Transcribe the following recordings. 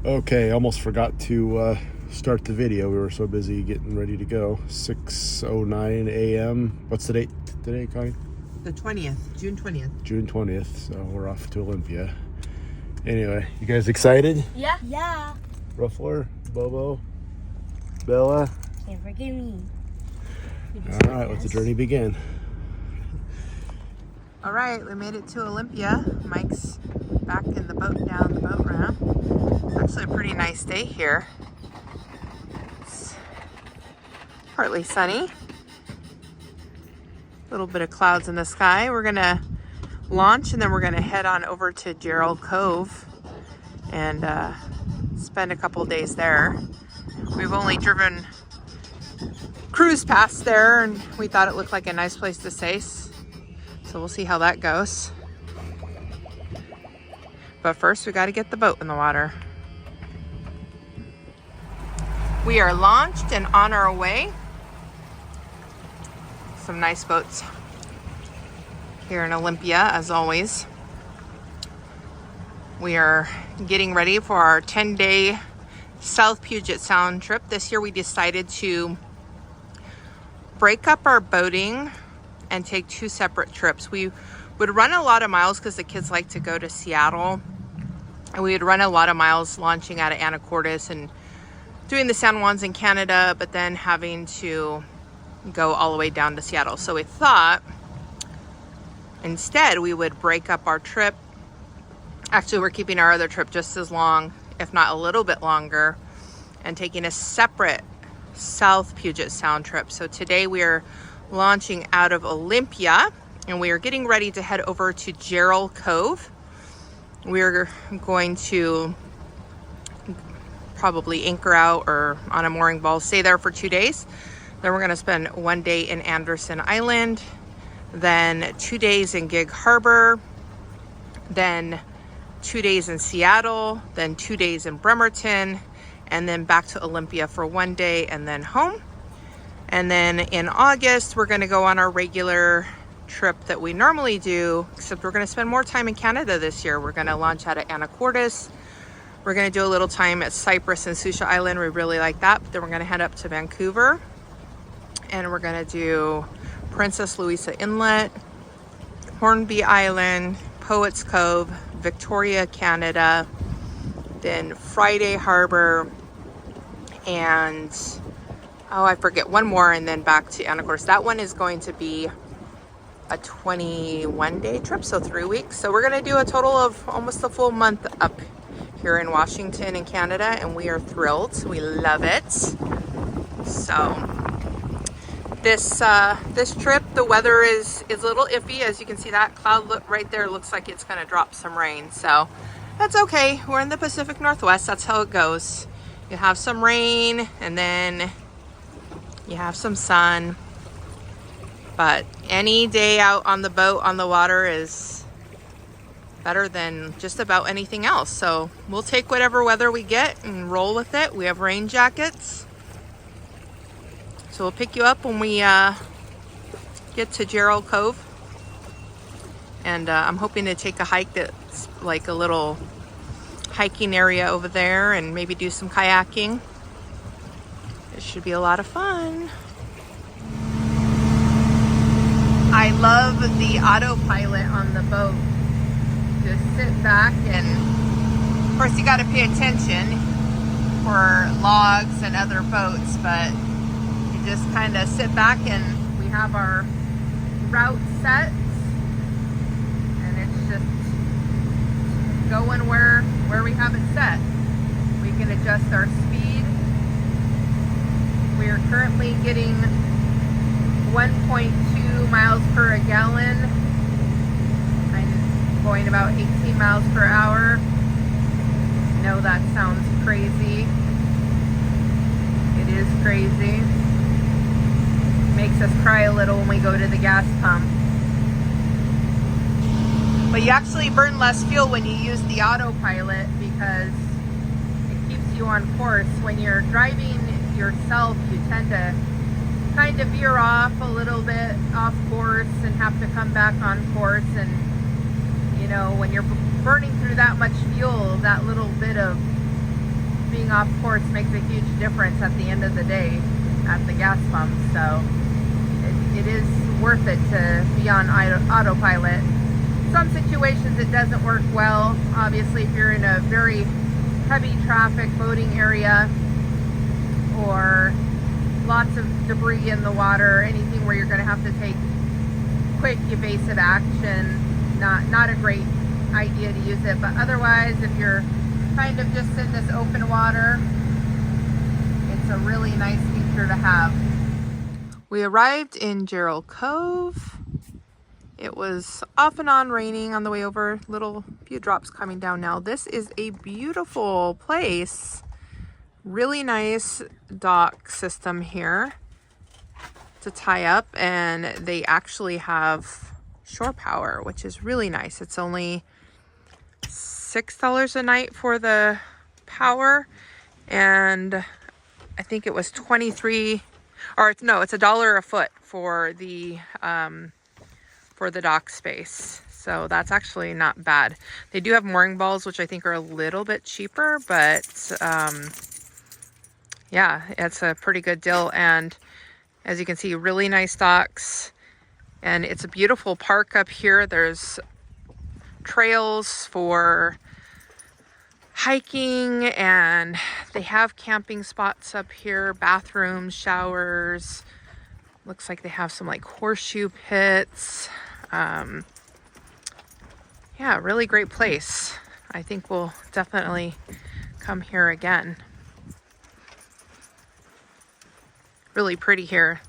Okay, almost forgot to start the video. We were so busy getting ready to go. 6:09 a.m. What's the date today, Connie? The 20th, June 20th. June 20th, so we're off to Olympia. Anyway, you guys excited? Yeah. Yeah. Ruffler, Bobo, Bella. Can't forget me. All right, let the journey begin. All right, we made it to Olympia. Mike's back in the boat down the boat ramp. Actually a pretty nice day here. It's partly sunny. A little bit of clouds in the sky. We're gonna launch and then we're gonna head on over to Jarrell Cove and spend a couple days there. We've only cruised past there and we thought it looked like a nice place to stay. So we'll see how that goes. But first we got to get the boat in the water. We are launched and on our way. Some nice boats here in Olympia as always. We are getting ready for our 10-day South Puget Sound trip. This year we decided to break up our boating and take two separate trips. We would run a lot of miles because the kids like to go to Seattle, and we would run a lot of miles launching out of Anacortes and doing the San Juans in Canada, but then having to go all the way down to Seattle. So we thought instead we would break up our trip. Actually, we're keeping our other trip just as long, if not a little bit longer, and taking a separate South Puget Sound trip. So today we are launching out of Olympia and we are getting ready to head over to Jarrell Cove. We're going to probably anchor out or on a mooring ball, stay there for 2 days. Then we're going to spend 1 day in Anderson Island, then 2 days in Gig Harbor, then 2 days in Seattle, then 2 days in Bremerton, and then back to Olympia for 1 day and then home. And then in August, we're going to go on our regular trip that we normally do, except we're going to spend more time in Canada this year. We're going to launch out of Anacortes. We're going to do a little time at Cypress and Susha Island. We really like that. But then we're going to head up to Vancouver. And we're going to do Princess Louisa Inlet, Hornby Island, Poets Cove, Victoria, Canada, then Friday Harbor, and I forget one more, and then back to Anacortes. That one is going to be a 21-day trip, so 3 weeks. So we're going to do a total of almost a full month up here in Washington and Canada, and we are thrilled. We love it. So this trip, the weather is a little iffy. As you can see, that cloud look right there looks like it's going to drop some rain. So that's okay. We're in the Pacific Northwest. That's how it goes. You have some rain and then you have some sun, but any day out on the boat, on the water is better than just about anything else. So we'll take whatever weather we get and roll with it. We have rain jackets. So we'll pick you up when we get to Jarrell Cove. And I'm hoping to take a hike that's like a little hiking area over there and maybe do some kayaking. It should be a lot of fun. I love the autopilot on the boat. Just sit back and, of course, you got to pay attention for logs and other boats, but you just kind of sit back and we have our route set, and it's just going where we have it set. We can adjust our speed. We are currently getting 1.2 miles per gallon, kind of going about 18 miles per hour. I know that sounds crazy. It is crazy. Makes us cry a little when we go to the gas pump. But you actually burn less fuel when you use the autopilot because it keeps you on course. When you're driving yourself, you tend to kind of veer off a little bit off course and have to come back on course. And you know, when you're burning through that much fuel, that little bit of being off course makes a huge difference at the end of the day at the gas pump. So it is worth it to be on autopilot. Some situations it doesn't work well. Obviously, if you're in a very heavy traffic boating area or lots of debris in the water, anything where you're going to have to take quick evasive action, not a great idea to use it. But otherwise, if you're kind of just in this open water, it's a really nice feature to have. We arrived in Jarrell Cove. It was off and on raining on the way over, little few drops coming down now. This is a beautiful place. Really nice dock system here to tie up, and they actually have shore power, which is really nice. It's only $6 a night for the power, and I think it was 23, or no, it's $1 a foot for the dock space. So that's actually not bad. They do have mooring balls, which I think are a little bit cheaper, but yeah, it's a pretty good deal. And as you can see, really nice docks, and it's a beautiful park up here. There's trails for hiking, and they have camping spots up here, bathrooms, showers. Looks like they have some like horseshoe pits. Yeah, really great place. I think we'll definitely come here again. Really pretty here.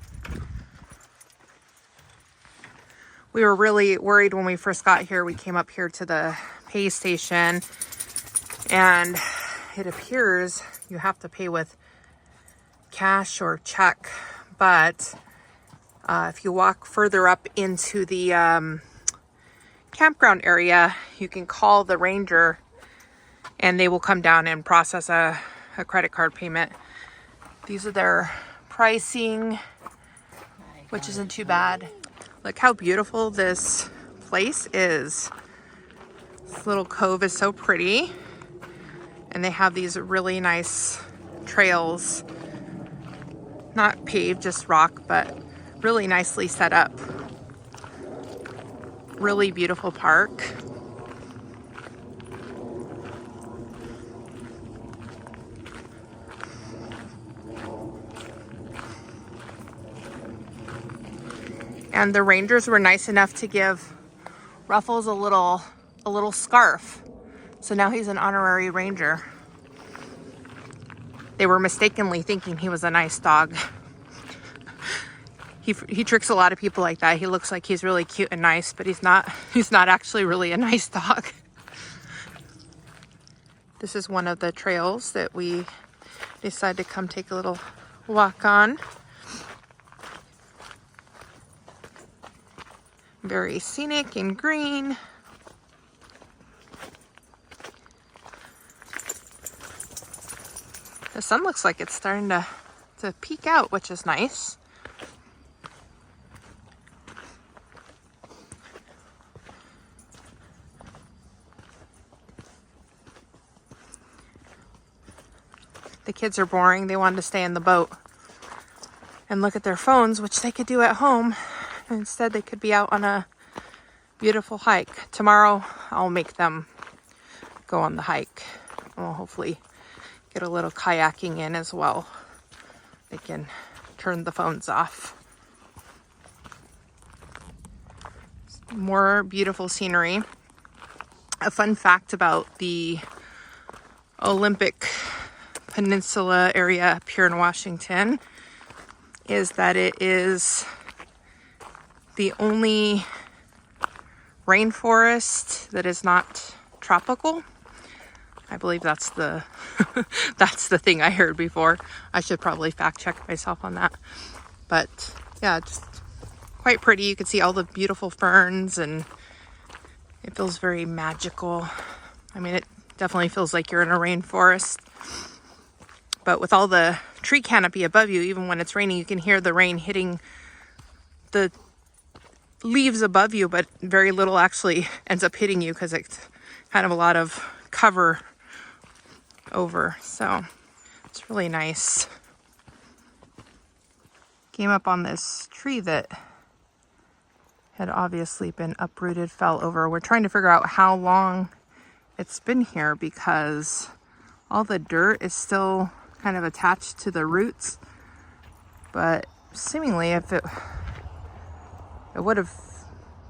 We were really worried when we first got here. We came up here to the pay station, and it appears you have to pay with cash or check, but if you walk further up into the campground area, you can call the ranger and they will come down and process a credit card payment. These are their pricing, which isn't too bad. Look how beautiful this place is. This little cove is so pretty, and they have these really nice trails, not paved, just rock, but really nicely set up. Really beautiful park. And the rangers were nice enough to give Ruffles a little scarf. So now he's an honorary ranger. They were mistakenly thinking he was a nice dog. He tricks a lot of people like that. He looks like he's really cute and nice, but he's not actually really a nice dog. This is one of the trails that we decided to come take a little walk on. Very scenic and green. The sun looks like it's starting to peek out, which is nice. The kids are boring. They wanted to stay in the boat and look at their phones, which they could do at home. Instead, they could be out on a beautiful hike. Tomorrow, I'll make them go on the hike. We'll hopefully get a little kayaking in as well. They can turn the phones off. More beautiful scenery. A fun fact about the Olympic Peninsula area up here in Washington is that it is the only rainforest that is not tropical. I believe that's the that's the thing I heard before. I should probably fact check myself on that. But yeah, just quite pretty. You can see all the beautiful ferns, and it feels very magical. I mean, it definitely feels like you're in a rainforest. But with all the tree canopy above you, even when it's raining, you can hear the rain hitting the leaves above you, but very little actually ends up hitting you because it's kind of a lot of cover over. So Really nice. Came up on this tree that had obviously been uprooted, fell over. We're trying to figure out how long it's been here because all the dirt is still kind of attached to the roots. But seemingly if it would have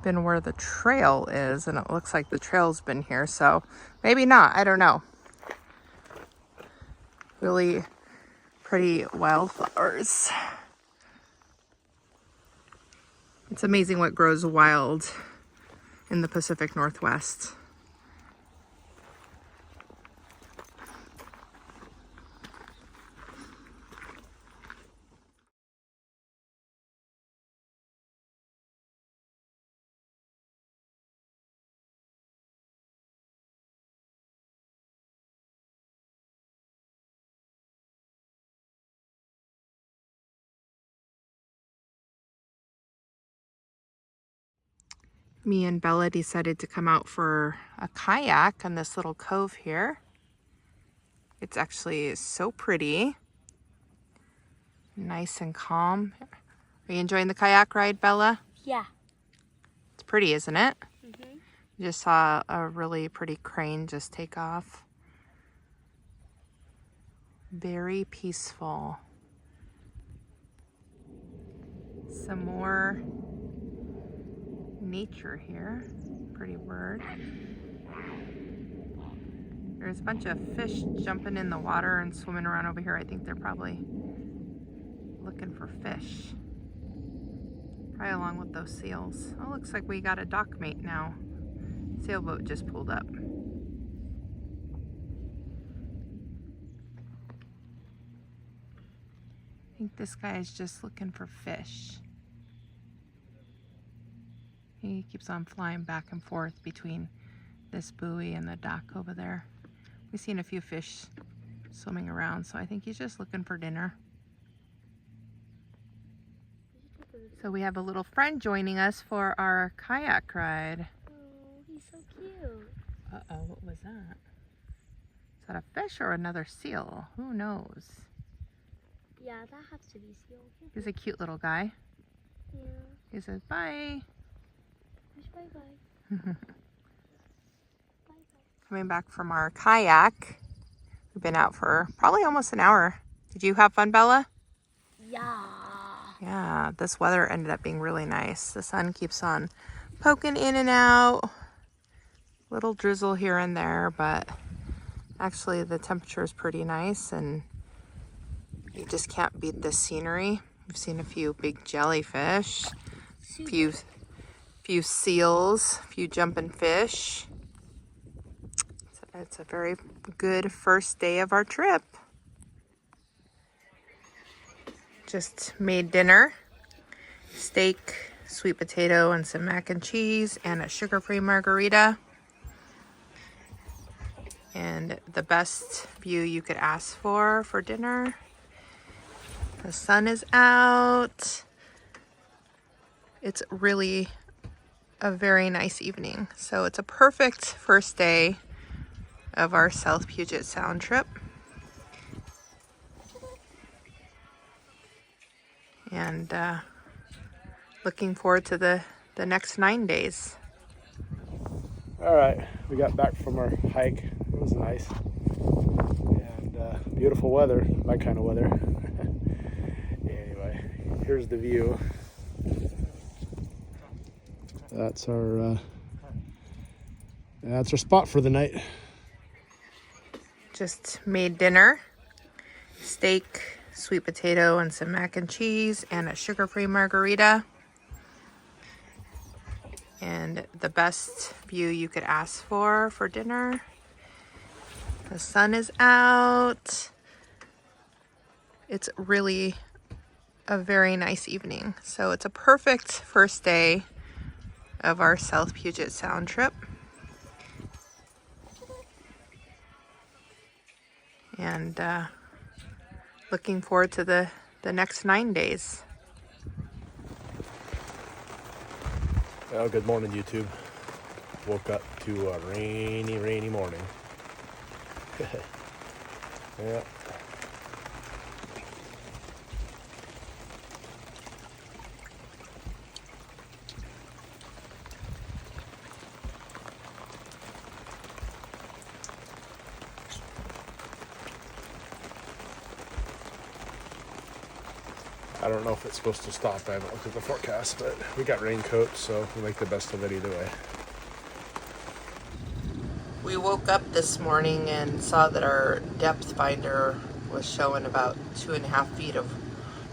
been where the trail is, and it looks like the trail's been here, so maybe not, I don't know. Really pretty wildflowers. It's amazing what grows wild in the Pacific Northwest. Me and Bella decided to come out for a kayak on this little cove here. It's actually so pretty. Nice and calm. Are you enjoying the kayak ride, Bella? Yeah. It's pretty, isn't it? Mm-hmm. Just saw a really pretty crane just take off. Very peaceful. Some more nature here. Pretty bird. There's a bunch of fish jumping in the water and swimming around over here. I think they're probably looking for fish. Right along with those seals. Oh, looks like we got a dock mate now. Sailboat just pulled up. I think this guy is just looking for fish. He keeps on flying back and forth between this buoy and the dock over there. We've seen a few fish swimming around, so I think he's just looking for dinner. So we have a little friend joining us for our kayak ride. Oh, he's so cute. Uh-oh, what was that? Is that a fish or another seal? Who knows? Yeah, that has to be seal. He's a cute little guy. Yeah. He says, bye. Bye-bye. Bye-bye. Coming back from our kayak. We've been out for probably almost an hour. Did you have fun, Bella? Yeah. Yeah, this weather ended up being really nice. The sun keeps on poking in and out. Little drizzle here and there, but actually the temperature is pretty nice and you just can't beat this scenery. We've seen a few big jellyfish, few seals, a few jumping fish. It's a very good first day of our trip. Just made dinner. Steak, sweet potato, and some mac and cheese, and a sugar-free margarita. And the best view you could ask for dinner. The sun is out. It's really a very nice evening. So it's a perfect first day of our South Puget Sound trip. And looking forward to the next 9 days. All right, we got back from our hike. It was nice and beautiful weather, my kind of weather. Anyway, here's the view. That's our spot for the night. Just made dinner. Steak, sweet potato, and some mac and cheese, and a sugar-free margarita. And the best view you could ask for dinner. The sun is out. It's really a very nice evening. So it's a perfect first day of our South Puget Sound trip. And looking forward to the next 9 days. Well, good morning, YouTube. Woke up to a rainy morning. Yeah. I don't know if it's supposed to stop. I haven't looked at the forecast, but we got raincoats, so we'll make the best of it either way. We woke up this morning and saw that our depth finder was showing about 2.5 feet of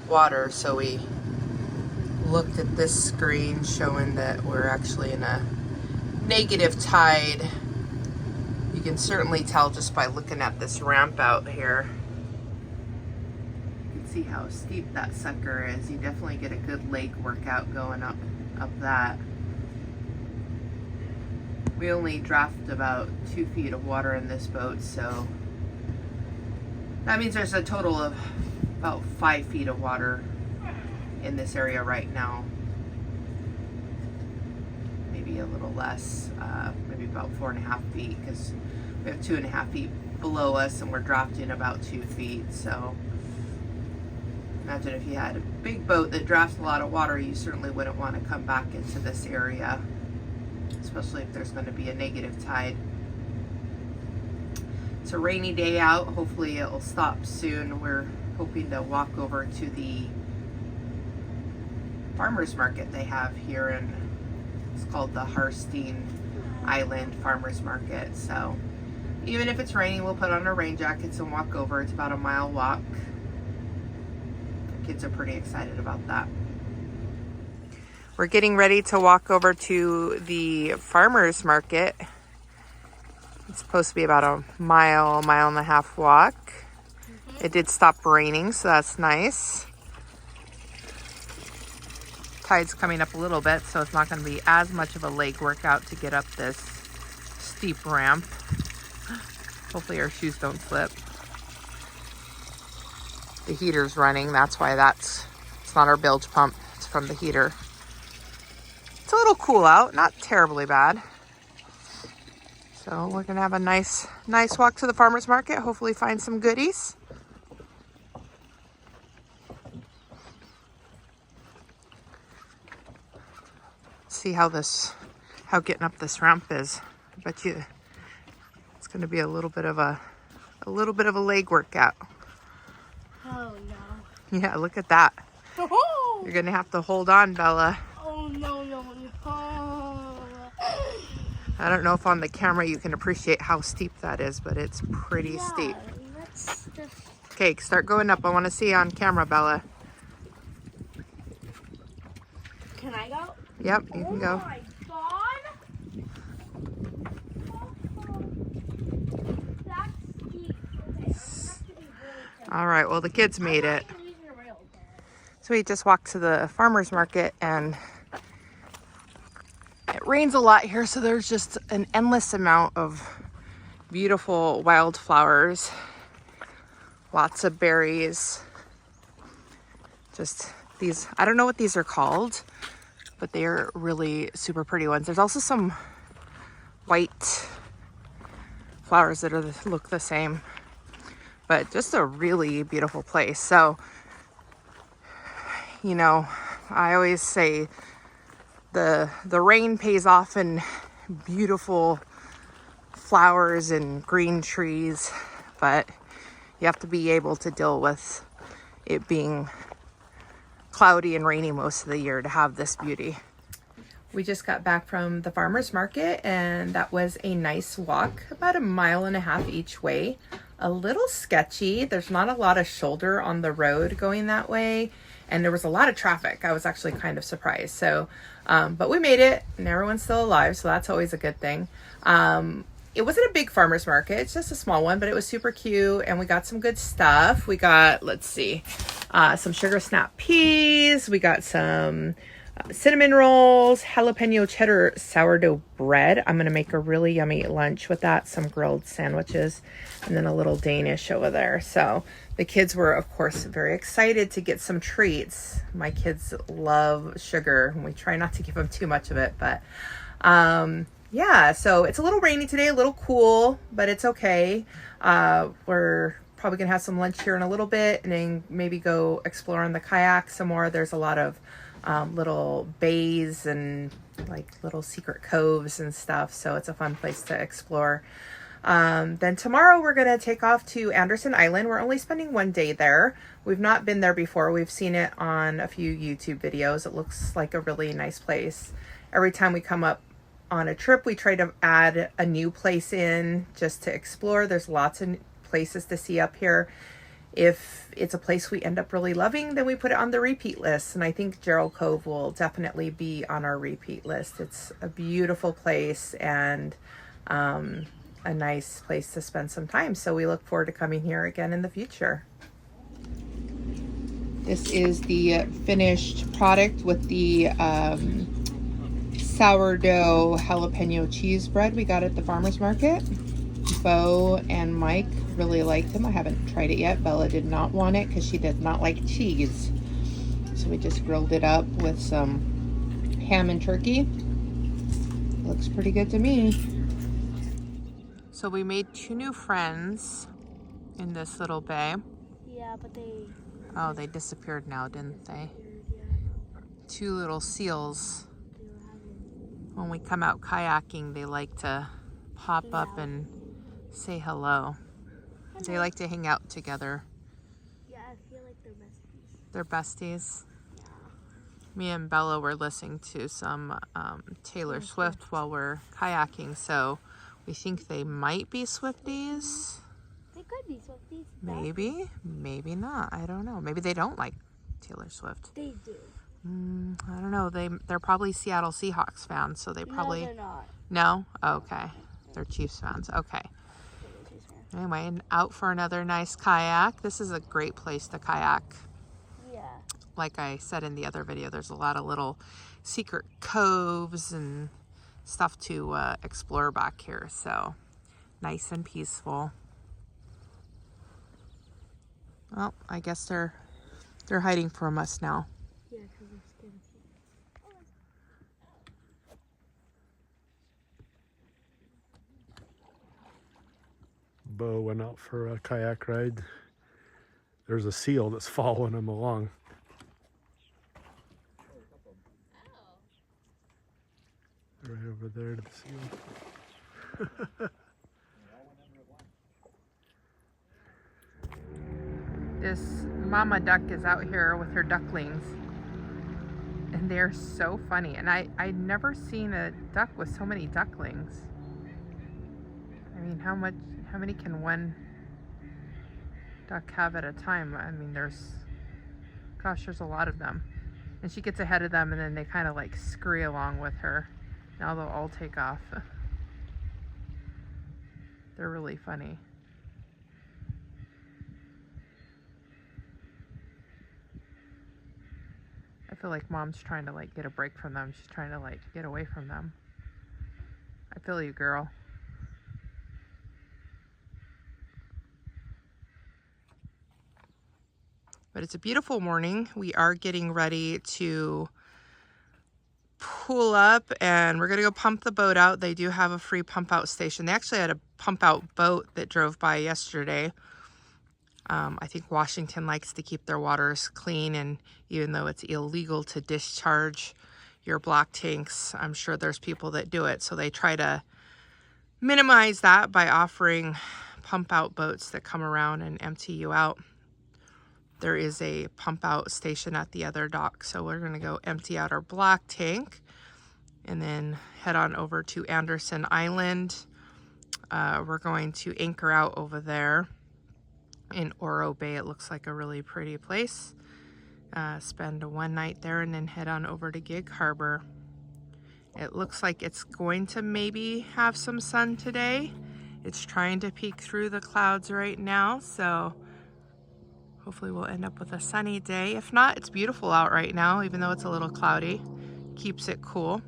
water, so we looked at this screen showing that we're actually in a negative tide. You can certainly tell just by looking at this ramp out here. You can see how steep that sucker is. You definitely get a good lake workout going up that. We only draft about 2 feet of water in this boat, so that means there's a total of about 5 feet of water in this area right now. Maybe a little less, maybe about 4.5 feet, because we have 2.5 feet below us and we're drafting about 2 feet. So imagine if you had a big boat that drafts a lot of water, you certainly wouldn't want to come back into this area, especially if there's going to be a negative tide. It's a rainy day out. Hopefully it'll stop soon. We're hoping to walk over to the farmers market they have here in, it's called the Harstein Island Farmers Market. So even if it's raining, we'll put on our rain jackets and walk over. It's about a mile walk. The kids are pretty excited about that. We're getting ready to walk over to the farmers market. It's supposed to be about a mile and a half walk. It did stop raining, so that's nice. Tide's coming up a little bit, so it's not going to be as much of a leg workout to get up this steep ramp. Hopefully our shoes don't slip. The heater's running, that's why it's not our bilge pump, it's from the heater. It's a little cool out, not terribly bad. So we're gonna have a nice walk to the farmer's market, hopefully find some goodies. See how getting up this ramp is. I bet you it's gonna be a little bit of a leg workout. Oh no. Yeah, look at that. Oh, You're gonna have to hold on, Bella. oh no, no, no. I don't know if on the camera you can appreciate how steep that is, but it's pretty steep. Let's just... Okay, start going up. I want to see on camera, Bella. Can I go? Yep, you can go. Oh my god. That's steep. Okay, I'm gonna have to be really careful. All right, well, the kids made it. I'm using a rail. So we just walked to the farmer's market, and it rains a lot here, so there's just an endless amount of beautiful wildflowers, lots of berries. Just these, I don't know what these are called, but they are really super pretty ones. There's also some white flowers that look the same, but just a really beautiful place. So, you know, I always say the rain pays off in beautiful flowers and green trees, but you have to be able to deal with it being cloudy and rainy most of the year to have this beauty. We just got back from the farmer's market, and that was a nice walk, about 1.5 miles each way. A little sketchy. There's not a lot of shoulder on the road going that way, and there was a lot of traffic. I was actually kind of surprised. So, but we made it, and everyone's still alive, so that's always a good thing. It wasn't a big farmer's market. It's just a small one, but it was super cute, and we got some good stuff. We got, let's see, some sugar snap peas. We got some cinnamon rolls, jalapeno cheddar sourdough bread. I'm going to make a really yummy lunch with that, some grilled sandwiches, and then a little Danish over there. So the kids were, of course, very excited to get some treats. My kids love sugar, and we try not to give them too much of it, but yeah, so it's a little rainy today, a little cool, but it's okay. We're probably gonna have some lunch here in a little bit, and then maybe go explore on the kayak some more. There's a lot of little bays and like little secret coves and stuff, so it's a fun place to explore. Then tomorrow we're going to take off to Anderson Island. We're only spending 1 day there. We've not been there before. We've seen it on a few YouTube videos. It looks like a really nice place. Every time we come up on a trip, we try to add a new place in just to explore. There's lots of places to see up here. If it's a place we end up really loving, then we put it on the repeat list. And I think Jarrell Cove will definitely be on our repeat list. It's a beautiful place and a nice place to spend some time. So we look forward to coming here again in the future. This is the finished product with the sourdough jalapeno cheese bread we got at the farmer's market. Bo and Mike really liked them. I haven't tried it yet. Bella did not want it because she does not like cheese. So we just grilled it up with some ham and turkey. Looks pretty good to me. So we made 2 new friends in this little bay. Yeah, but they disappeared now, didn't they? 2 little seals. When we come out kayaking, they like to pop up and say hello. They like to hang out together. Yeah, I feel like they're besties. They're besties. Me and Bella were listening to some Taylor Swift while we're kayaking, so we think they might be Swifties. They could be Swifties. Maybe, maybe not. I don't know. Maybe they don't like Taylor Swift. They do. I don't know. They're probably Seattle Seahawks fans, so they probably... No, they're not. No? Okay. They're Chiefs fans. Okay. Anyway, out for another nice kayak. This is a great place to kayak. Yeah. Like I said in the other video, there's a lot of little secret coves and stuff to explore back here. So nice and peaceful. Well, I guess they're hiding from us now. Yeah, because they're scared of you. Bo went out for a kayak ride. There's a seal that's following him along. Right over there to the seal. This mama duck is out here with her ducklings. And they're so funny. And I'd never seen a duck with so many ducklings. I mean, how many can one duck have at a time? I mean, there's a lot of them. And she gets ahead of them and then they kind of like scurry along with her. Now they'll all take off. They're really funny. I feel like mom's trying to like get a break from them. She's trying to like get away from them. I feel you, girl. But it's a beautiful morning. We are getting ready to pull up and we're gonna go pump the boat out. They do have a free pump out station. They actually had a pump out boat that drove by yesterday. I think Washington likes to keep their waters clean, and even though it's illegal to discharge your black tanks, I'm sure there's people that do it. So they try to minimize that by offering pump out boats that come around and empty you out. There is a pump out station at the other dock. So we're gonna go empty out our black tank and then head on over to Anderson Island. We're going to anchor out over there in Oro Bay. It looks like a really pretty place. Spend 1 night there and then head on over to Gig Harbor. It looks like it's going to maybe have some sun today. It's trying to peek through the clouds right now, so hopefully we'll end up with a sunny day. If not, it's beautiful out right now, even though it's a little cloudy. Keeps it cool.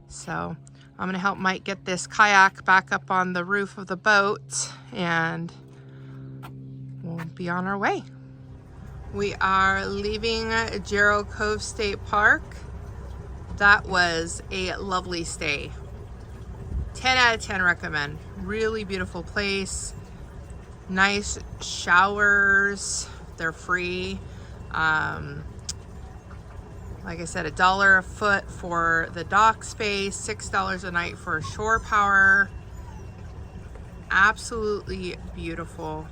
So I'm gonna help Mike get this kayak back up on the roof of the boat and we'll be on our way. We are leaving Jarrell Cove State Park. That was a lovely stay. 10 out of 10 recommend. Really beautiful place. Nice showers. They're free. Like I said, $1 a foot for the dock space, $6 a night for shore power. absolutely beautiful.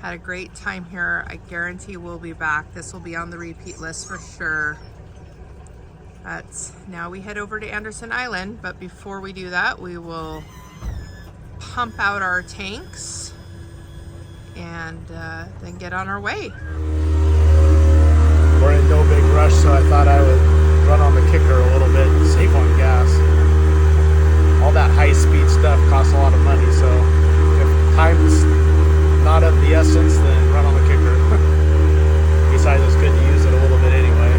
Had a great time here. I guarantee we'll be back. This will be on the repeat list for sure. But now we head over to Anderson Island, but before we do that, we will pump out our tanks and then get on our way. We're in no big rush, so I thought I would run on the kicker a little bit, save on gas. All that high-speed stuff costs a lot of money, so if time's not of the essence, then run on the kicker. Besides, it's good to use it a little bit anyway.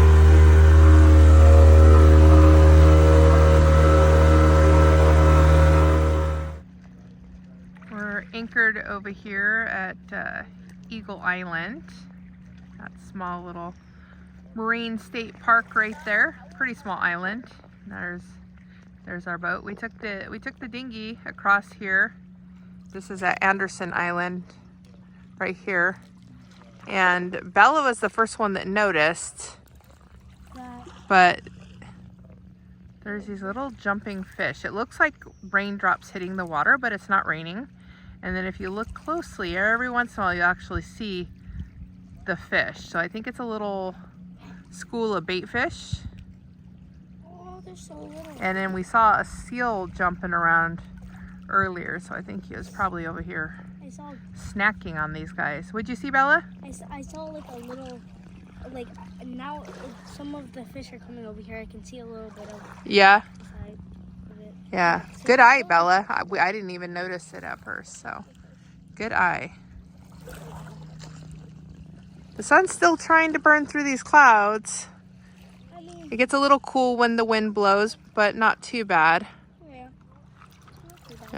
We're anchored over here at Eagle Island, that small little marine state park right there. Pretty small island. There's our boat. We took the dinghy across here. This is at Anderson Island right here. And Bella was the first one that noticed. But there's these little jumping fish. It looks like raindrops hitting the water, but it's not raining. And then if you look closely, every once in a while you actually see the fish. So I think it's a little school of bait fish. Oh, they're so little. And then we saw a seal jumping around earlier, so I think he was probably over here snacking on these guys. What'd you see, Bella? I saw like a little, like now some of the fish are coming over here. I can see a little bit of Yeah. the side of it. Yeah. Good eye, Bella. I didn't even notice it at first, so good eye. The sun's still trying to burn through these clouds. I mean, It gets a little cool when the wind blows, but not too bad. yeah.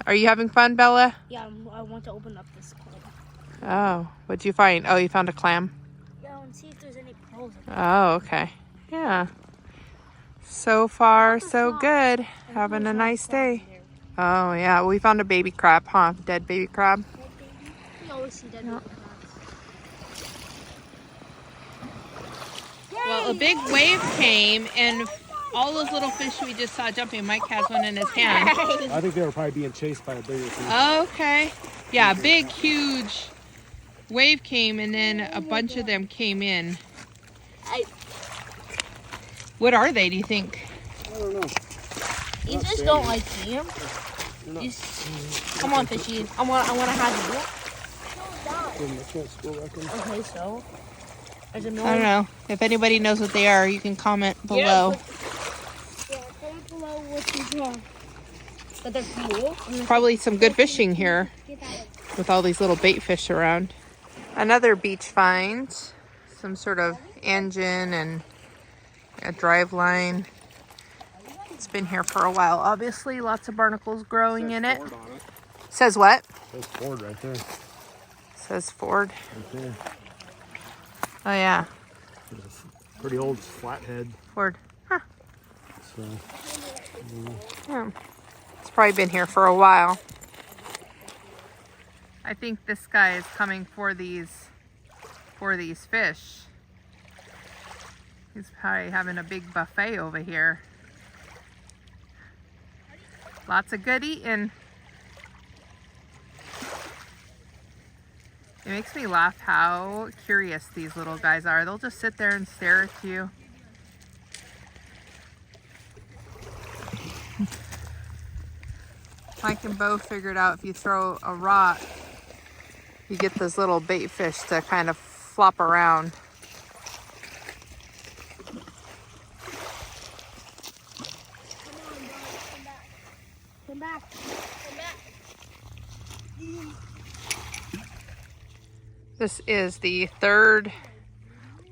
Are you having fun, Bella? Yeah, I want to open up this club. Oh, what'd you find? Oh, you found a clam? Yeah, and see if there's any pearls in it. Oh, okay. Yeah. So far, so good. Having a nice day. Oh, yeah. We found a baby crab, huh? Dead baby crab. You always see dead crabs. Well, a big wave came, and all those little fish we just saw jumping, Mike has one in his hand. I think they were probably being chased by a bigger fish. Okay. Yeah, big, huge wave came, and then a bunch of them came in. What are they, do you think? I don't know. You just don't like me. Come on, fishy. I want to have you. Okay, so. There's a I don't know. If anybody knows what they are, you can comment below. Comment below what you saw. But they're cool. Probably some good fishing here with all these little bait fish around. Another beach find. Some sort of engine and a drive line. It's been here for a while, obviously. Lots of barnacles growing in it. Says what? Says Ford right there. Says Ford. Right there. Oh, yeah. Pretty old flathead. Ford. Huh. So, Yeah. It's probably been here for a while. I think this guy is coming for these fish. He's probably having a big buffet over here. Lots of good eating. It makes me laugh how curious these little guys are. They'll just sit there and stare at you. Mike and Bo figured out if you throw a rock, you get those little bait fish to kind of flop around. Come back. This is the third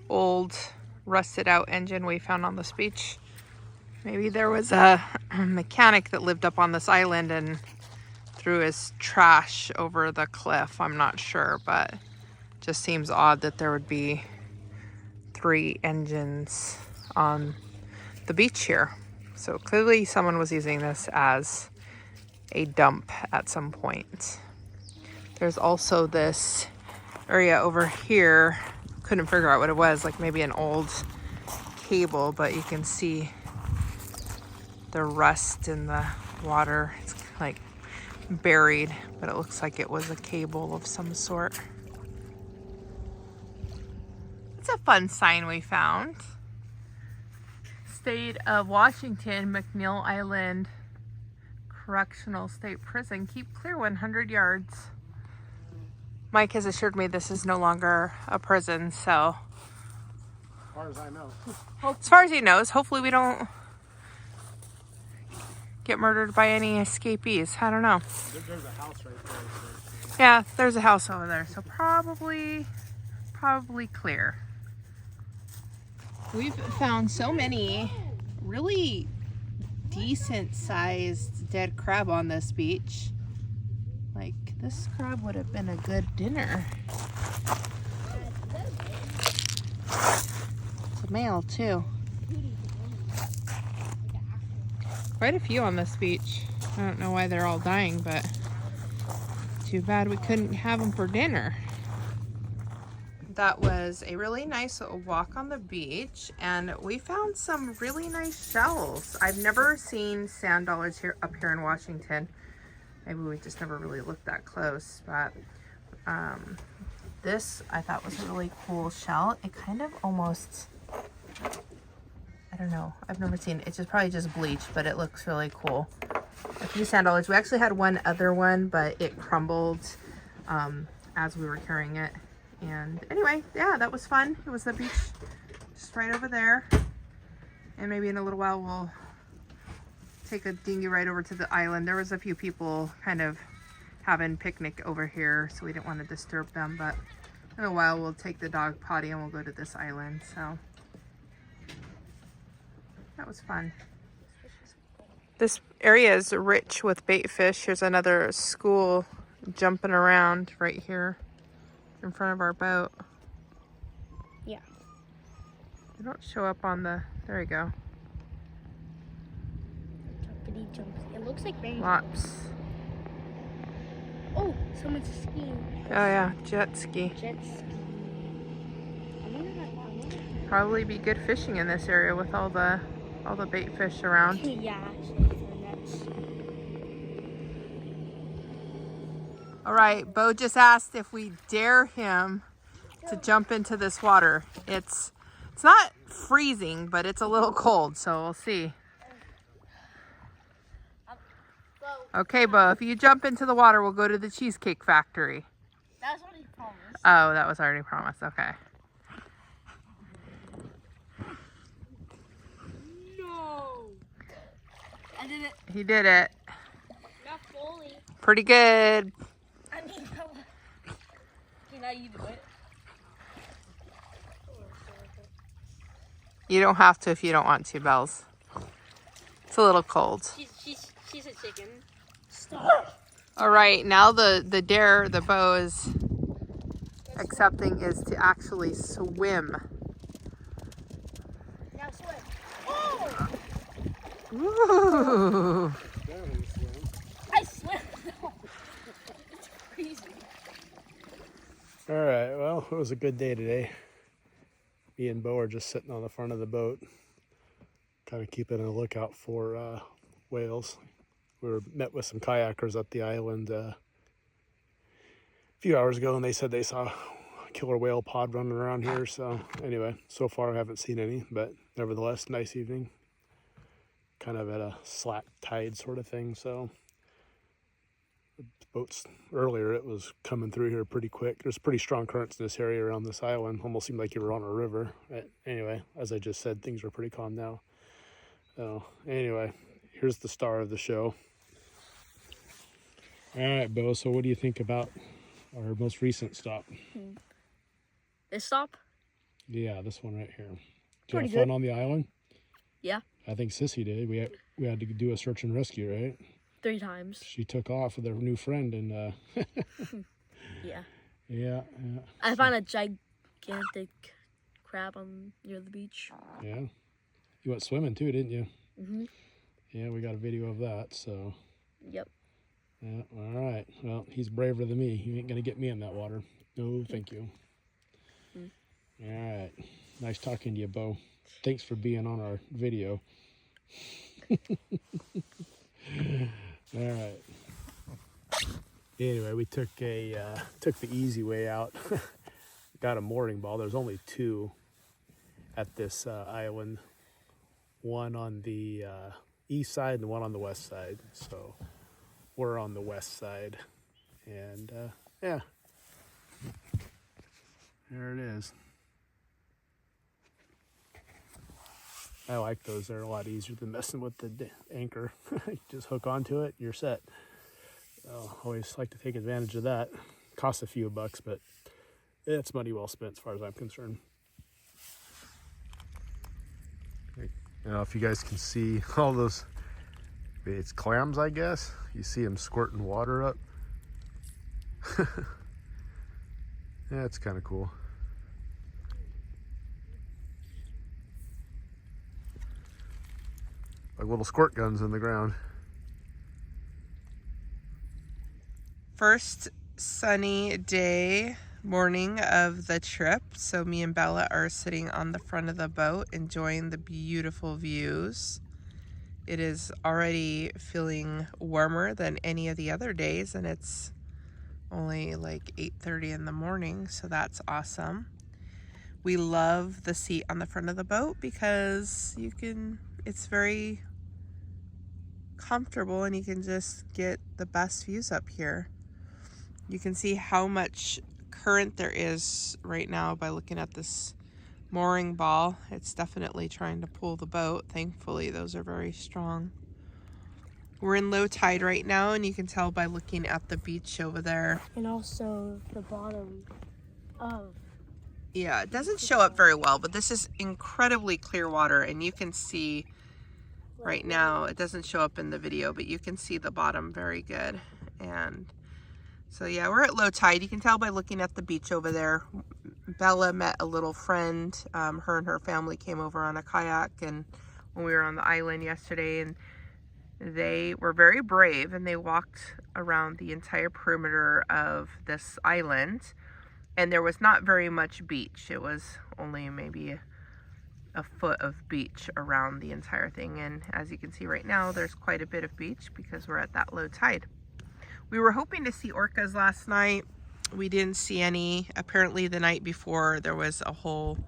old rusted out engine we found on this beach. Maybe there was a mechanic that lived up on this island and threw his trash over the cliff. I'm not sure, but it just seems odd that there would be 3 engines on the beach here. So clearly someone was using this as a dump at some point. There's also this area over here. Couldn't figure out what it was, like maybe an old cable, but you can see the rust in the water. It's like buried, but it looks like it was a cable of some sort. It's a fun sign we found. State of Washington, McNeil Island Correctional State Prison. Keep clear 100 yards. Mike has assured me this is no longer a prison, so. As far as I know. As far as he knows, hopefully we don't get murdered by any escapees. I don't know. There's a house right there. So. Yeah, there's a house over there, so probably clear. We've found so many really decent sized dead crab on this beach. Like, this crab would have been a good dinner. It's a male too. Quite a few on this beach. I don't know why they're all dying, but too bad we couldn't have them for dinner. That was a really nice walk on the beach, and we found some really nice shells. I've never seen sand dollars up here in Washington. Maybe we just never really looked that close, but this I thought was a really cool shell. It kind of almost, I don't know, I've never seen it. It's just probably just bleach, but it looks really cool. A few sand dollars. We actually had one other one, but it crumbled as we were carrying it. And anyway, yeah, that was fun. It was the beach just right over there. And maybe in a little while we'll take a dinghy ride over to the island. There was a few people kind of having picnic over here, so we didn't want to disturb them. But in a while we'll take the dog potty and we'll go to this island. So that was fun. This area is rich with bait fish. Here's another school jumping around right here in front of our boat. Yeah. They don't show up on the, there you go. Jumpity jumps. It looks like rain. Lots. Oh, someone's skiing. Oh yeah, jet ski. Jet ski. I wonder what. Probably be good fishing in this area with all the bait fish around. Yeah. All right, Bo just asked if we dare him to jump into this water. It's not freezing, but it's a little cold, so we'll see. Okay, Bo, if you jump into the water, we'll go to the Cheesecake Factory. That's what he promised. Oh, that was already promised. Okay. No. I did it. He did it. Not fully. Pretty good. I mean, can I you do it? You don't have to if you don't want to, Bells. It's a little cold. She's a chicken. Stop. All right, now the dare the Bo is accepting is to actually swim. Now swim. Oh! Ooh. I swim. It's crazy. All right, well, it was a good day today. Me and Bo are just sitting on the front of the boat, kind of keeping a lookout for whales. We were met with some kayakers at the island a few hours ago, and they said they saw a killer whale pod running around here. So anyway, so far I haven't seen any, but nevertheless, nice evening. Kind of at a slack tide sort of thing. So the boats earlier, it was coming through here pretty quick. There's pretty strong currents in this area around this island. Almost seemed like you were on a river. But anyway, as I just said, things are pretty calm now. So anyway, here's the star of the show. All right, Bo, so what do you think about our most recent stop? This stop? Yeah, this one right here. Did you Pretty have fun good. on the island? Yeah. I think Sissy did. We had to do a search and rescue, right? 3 times. She took off with her new friend, and Yeah. yeah. I found a gigantic crab near the beach. Yeah. You went swimming too, didn't you? Mhm. Yeah, we got a video of that, so. Yep. Yeah, all right. Well, he's braver than me. He ain't gonna get me in that water. No, thank you. All right. Nice talking to you, Bo. Thanks for being on our video. All right. Anyway, we took the easy way out. Got a mooring ball. There's only two at this island. One on the east side and one on the west side. So we're on the west side. And yeah, there it is. I like those. They're a lot easier than messing with the anchor. You just hook onto it, you're set. So always like to take advantage of that. Costs a few bucks, but it's money well spent as far as I'm concerned. You know, if you guys can see all those, it's clams, I guess. You see them squirting water up. Yeah, it's kind of cool. Like little squirt guns in the ground. First sunny day morning of the trip. So me and Bella are sitting on the front of the boat enjoying the beautiful views. It is already feeling warmer than any of the other days, and it's only like 8:30 in the morning, so that's awesome. We love the seat on the front of the boat because it's very comfortable and you can just get the best views up here. You can see how much current there is right now by looking at this mooring ball. It's definitely trying to pull the boat. Thankfully, those are very strong. We're in low tide right now, and you can tell by looking at the beach over there. And also the bottom of... Yeah, it doesn't show up very well, but this is incredibly clear water, and you can see right now, it doesn't show up in the video, but you can see the bottom very good. And so yeah, we're at low tide. You can tell by looking at the beach over there. Bella met a little friend. Her and her family came over on a kayak, and when we were on the island yesterday, and they were very brave, and they walked around the entire perimeter of this island, and there was not very much beach. It was only maybe a foot of beach around the entire thing, and as you can see right now, there's quite a bit of beach because we're at that low tide. We were hoping to see orcas last night. We didn't see any. Apparently the night before there was a whole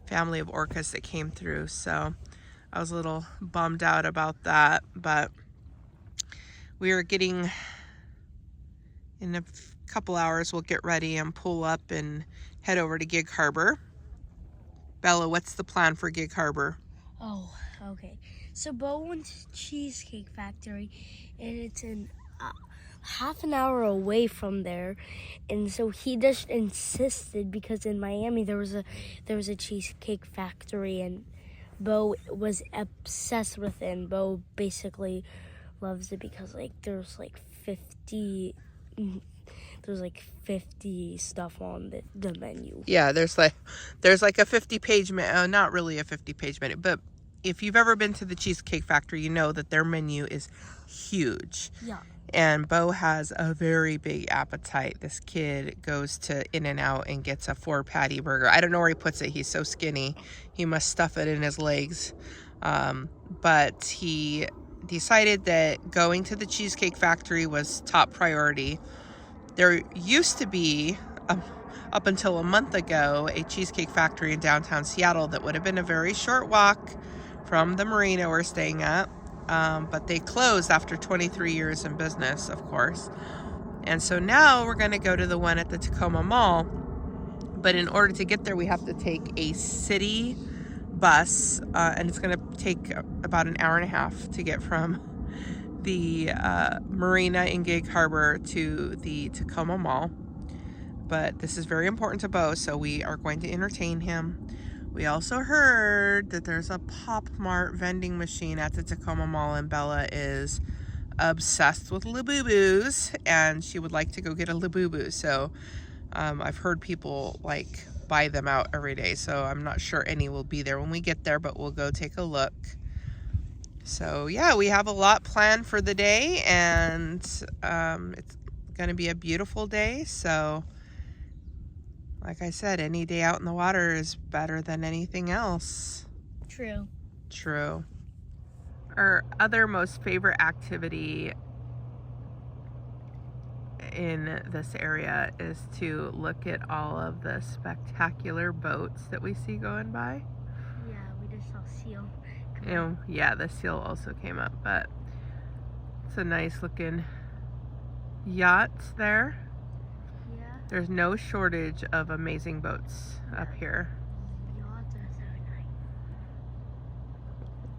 family of orcas that came through, so I was a little bummed out about that, but we are getting, in a couple hours, we'll get ready and pull up and head over to Gig Harbor. Bella, what's the plan for Gig Harbor? Oh, okay. So Bo went to Cheesecake Factory, and it's in half an hour away from there, and so he just insisted because in Miami there was a Cheesecake Factory, and Bo was obsessed with it, and Bo basically loves it because there's like 50 stuff on the menu. Yeah, there's like a 50-page menu, not really a 50-page menu, but if you've ever been to the Cheesecake Factory, you know that their menu is huge. Yeah. And Bo has a very big appetite. This kid goes to In-N-Out and gets a 4-patty burger. I don't know where he puts it. He's so skinny. He must stuff it in his legs. But he decided that going to the Cheesecake Factory was top priority. There used to be, up until a month ago, a Cheesecake Factory in downtown Seattle that would have been a very short walk from the marina we're staying at. But they closed after 23 years in business, of course. And so now we're going to go to the one at the Tacoma Mall. But in order to get there, we have to take a city bus, and it's going to take about an hour and a half to get from the marina in Gig Harbor to the Tacoma Mall. But this is very important to Bo, so we are going to entertain him. We also heard that there's a Pop Mart vending machine at the Tacoma Mall, and Bella is obsessed with Labubus, and she would like to go get a Labubu. So I've heard people buy them out every day, so I'm not sure any will be there when we get there, but we'll go take a look. So yeah, we have a lot planned for the day, and it's going to be a beautiful day. So like I said, any day out in the water is better than anything else. True. Our other most favorite activity in this area is to look at all of the spectacular boats that we see going by. Yeah, we just saw seal. Yeah, the seal also came up, but it's a nice looking yacht there. Yeah. There's no shortage of amazing boats up here. Yachts are so nice.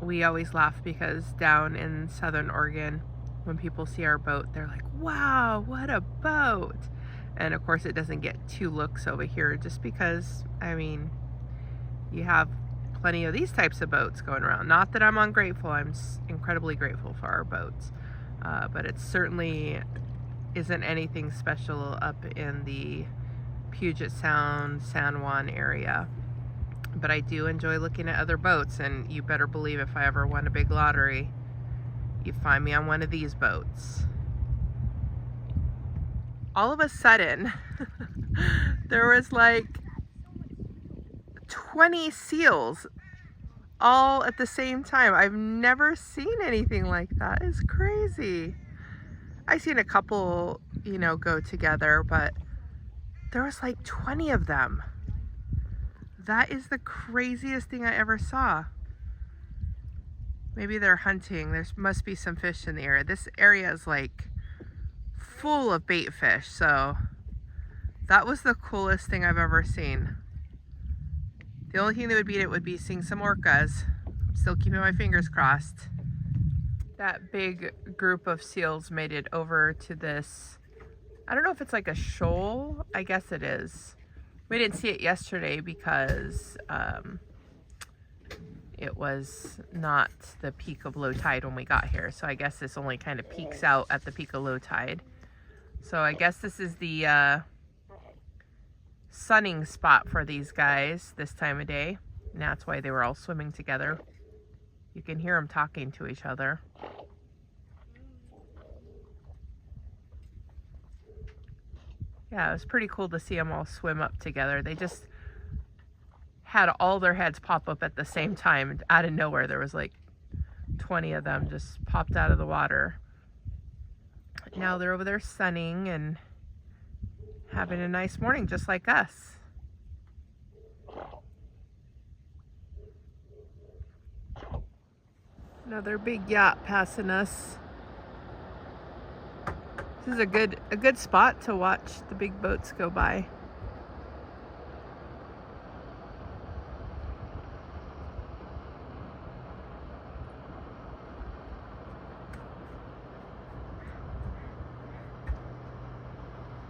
We always laugh because down in Southern Oregon, when people see our boat, they're like, wow, what a boat. And of course it doesn't get two looks over here just because, I mean, you have plenty of these types of boats going around. Not that I'm ungrateful, I'm incredibly grateful for our boats. But it certainly isn't anything special up in the Puget Sound, San Juan area. But I do enjoy looking at other boats, and you better believe if I ever won a big lottery, you find me on one of these boats. All of a sudden, there was like 20 seals all at the same time. I've never seen anything like that. It's crazy. I've seen a couple, you know, go together, but there was like 20 of them. That is the craziest thing I ever saw. Maybe they're hunting. There must be some fish in the area. This area is like full of bait fish, so that was the coolest thing I've ever seen. The only thing that would beat it would be seeing some orcas. I'm still keeping my fingers crossed. That big group of seals made it over to this, I don't know if it's like a shoal. I guess it is. We didn't see it yesterday because it was not the peak of low tide when we got here. So I guess this only kind of peaks out at the peak of low tide. So I guess this is the sunning spot for these guys this time of day. And that's why they were all swimming together. You can hear them talking to each other. Yeah, it was pretty cool to see them all swim up together. They just had all their heads pop up at the same time. Out of nowhere, there was like 20 of them just popped out of the water. Now they're over there sunning and having a nice morning just like us. Another big yacht passing us. This is a good spot to watch the big boats go by.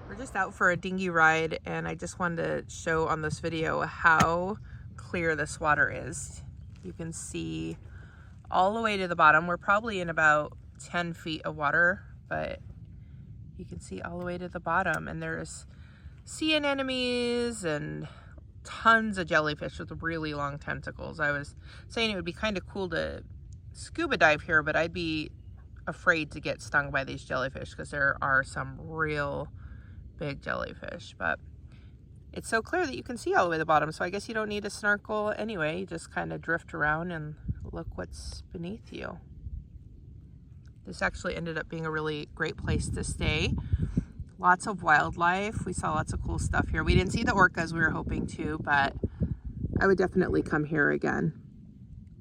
We're just out for a dinghy ride, and I just wanted to show on this video how clear this water is. You can see all the way to the bottom. We're probably in about 10 feet of water, but you can see all the way to the bottom, and there's sea anemones and tons of jellyfish with really long tentacles. I was saying it would be kind of cool to scuba dive here, but I'd be afraid to get stung by these jellyfish because there are some real big jellyfish. But it's so clear that you can see all the way to the bottom, so I guess you don't need a snorkel anyway. You just kind of drift around and look what's beneath you. This actually ended up being a really great place to stay. Lots of wildlife. We saw lots of cool stuff here. We didn't see the orcas we were hoping to, but I would definitely come here again.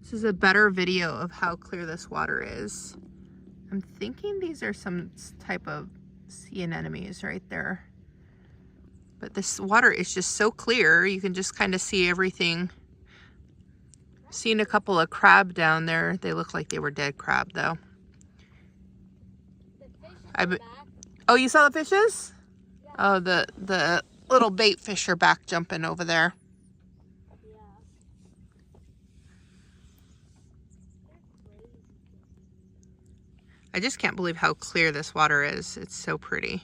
This is a better video of how clear this water is. I'm thinking these are some type of sea anemones right there. But this water is just so clear. You can just kind of see everything. Seen a couple of crab down there. They look like they were dead crab though. Oh, you saw the fishes? Yeah. Oh, the little bait fish are back jumping over there. Yeah. I just can't believe how clear this water is. It's so pretty.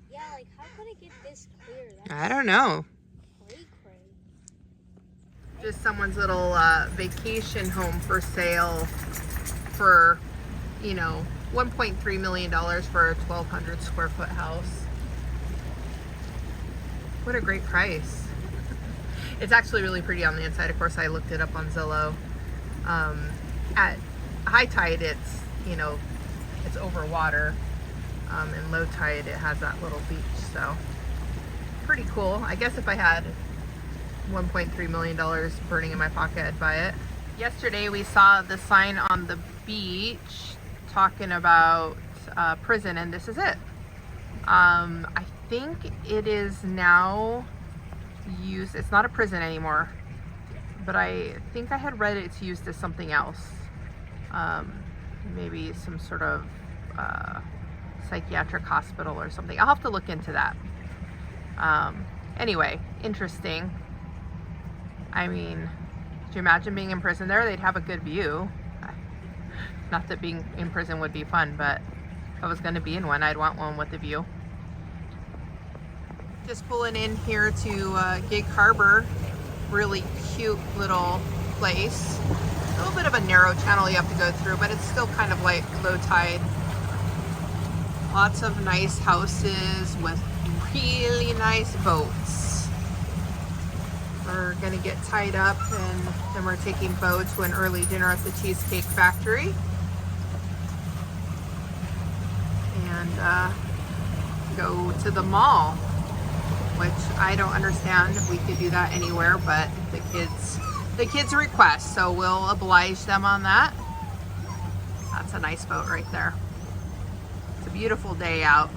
Yeah, like how could it get this clear? I don't know. Cray. Just someone's little vacation home for sale for, you know, $1.3 million for a 1,200 square foot house. What a great price. It's actually really pretty on the inside. Of course, I looked it up on Zillow. At high tide, it's, you know, it's over water. in low tide it has that little beach, so pretty cool. I guess if I had $1.3 million burning in my pocket, I'd buy it. Yesterday we saw the sign on the beach talking about prison, and this is it. I think it is now used, it's not a prison anymore, but I think I had read it's used as something else. Maybe some sort of psychiatric hospital or something. I'll have to look into that. Anyway, interesting. I mean, could you imagine being in prison there? They'd have a good view. Not that being in prison would be fun, but if I was going to be in one, I'd want one with a view. Just pulling in here to Gig Harbor. Really cute little place. A little bit of a narrow channel you have to go through, but it's still kind of like low tide. Lots of nice houses with really nice boats. We're gonna get tied up and then we're taking Bo to an early dinner at the Cheesecake Factory. And go to the mall, which I don't understand if we could do that anywhere, but the kids request, so we'll oblige them on that. That's a nice boat right there. It's a beautiful day out.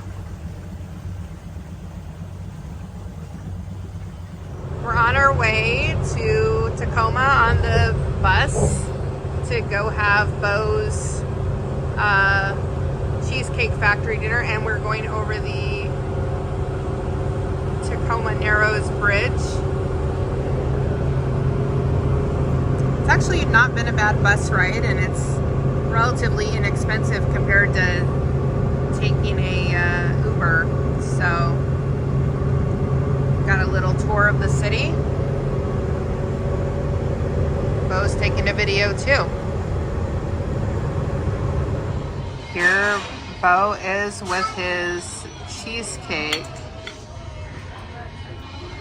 We're on our way to Tacoma on the bus to go have Bo's Cheesecake Factory dinner, and we're going over the Tacoma Narrows Bridge. It's actually not been a bad bus ride, and it's relatively inexpensive compared to taking a Uber. So got a little tour of the city. Bo's taking a video too. Here Bo is with his cheesecake.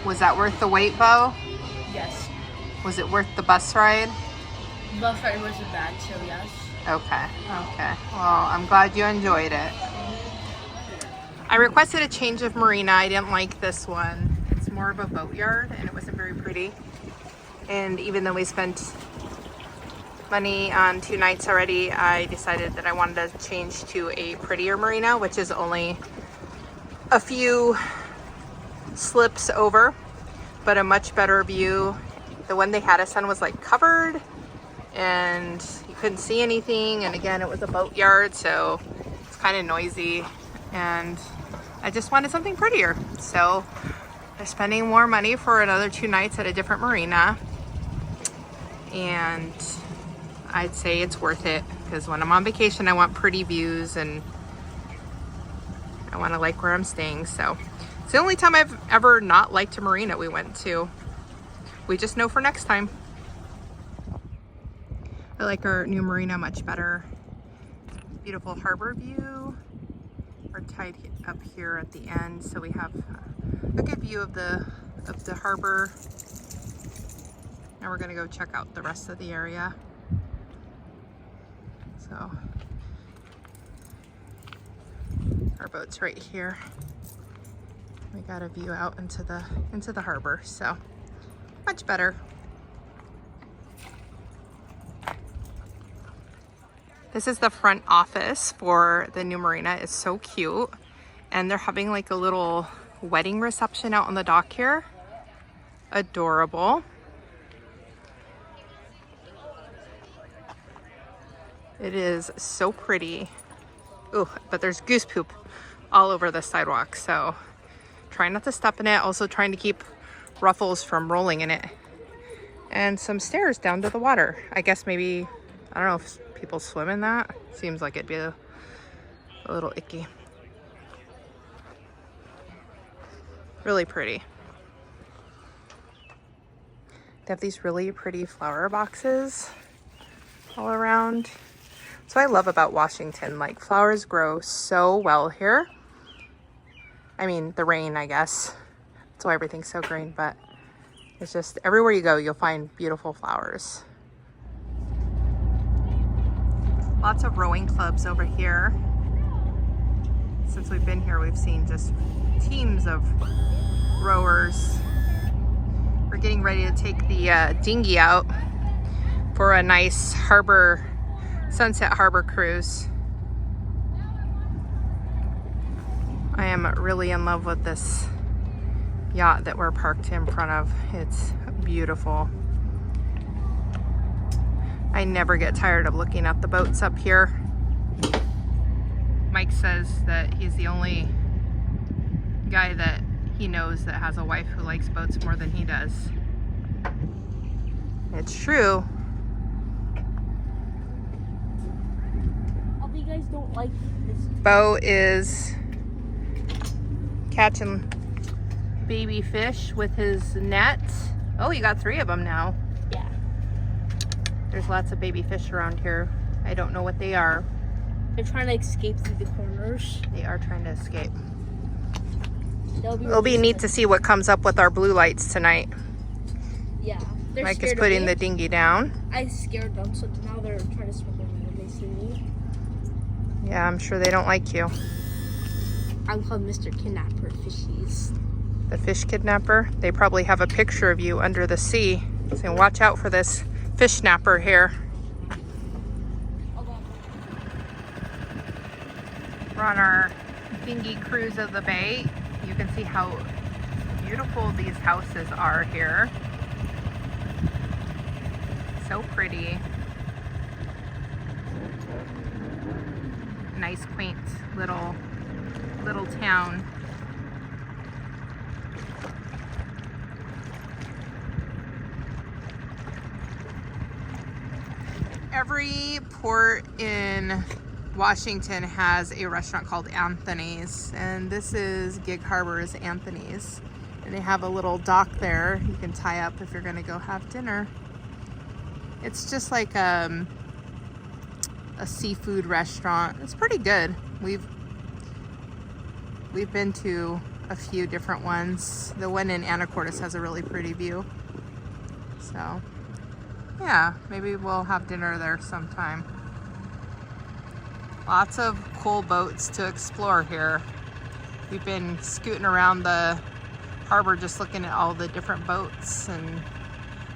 Was that worth the wait, Bo? Yes. Was it worth the bus ride? The bus ride wasn't bad, so yes. Okay, okay. Well, I'm glad you enjoyed it. I requested a change of marina. I didn't like this one. It's more of a boatyard and it wasn't very pretty. And even though we spent money on 2 nights already, I decided that I wanted to change to a prettier marina, which is only a few slips over, but a much better view. The one they had us on was like covered and you couldn't see anything, and again it was a boatyard, so it's kind of noisy, and I just wanted something prettier, so I'm spending more money for another 2 nights at a different marina, and I'd say it's worth it because when I'm on vacation I want pretty views and I want to like where I'm staying. So it's the only time I've ever not liked a marina we went to. We just know for next time. I like our new marina much better. Beautiful harbor view. We're tied up here at the end, so we have a good view of the harbor. Now we're gonna go check out the rest of the area. So our boat's right here. We got a view out into the harbor, so much better. This is the front office for the new marina. It's so cute, and they're having like a little wedding reception out on the dock here. Adorable. It is so pretty. Ooh, but there's goose poop all over the sidewalk, so trying not to step in it. Also trying to keep ruffles from rolling in it. And some stairs down to the water. I guess maybe, I don't know if people swim in that. Seems like it'd be a little icky. Really pretty. They have these really pretty flower boxes all around. So I love about Washington, like flowers grow so well here. I mean, the rain, I guess. That's why everything's so green, but it's just everywhere you go, you'll find beautiful flowers. Lots of rowing clubs over here. since we've been here, we've seen just teams of rowers. We're getting ready to take the dinghy out for a nice sunset harbor cruise. I am really in love with this yacht that we're parked in front of. It's beautiful. I never get tired of looking at the boats up here. Mike says that he's the only guy that he knows that has a wife who likes boats more than he does. It's true. Hope you guys don't like this. Bo is catching baby fish with his net. Oh, you got 3 of them now. Yeah. There's lots of baby fish around here. I don't know what they are. They're trying to escape through the corners. They are trying to escape. It'll be neat to see what comes up with our blue lights tonight. Yeah. They're Mike is scared of putting me. the dinghy down. I scared them, so now they're trying to swim away when they see me. Yeah, I'm sure they don't like you. I'm called Mr. Kidnapper Fishies. The fish kidnapper. They probably have a picture of you under the sea. So watch out for this fish snapper here. We're on our dinghy cruise of the bay. You can see how beautiful these houses are here. So pretty. Nice, quaint little town. Every port in Washington has a restaurant called Anthony's, and this is Gig Harbor's Anthony's, and they have a little dock there you can tie up if you're gonna go have dinner. It's just like a seafood restaurant. It's pretty good. We've been to a few different ones. The one in Anacortes has a really pretty view. So yeah, maybe we'll have dinner there sometime. Lots of cool boats to explore here. We've been scooting around the harbor just looking at all the different boats, and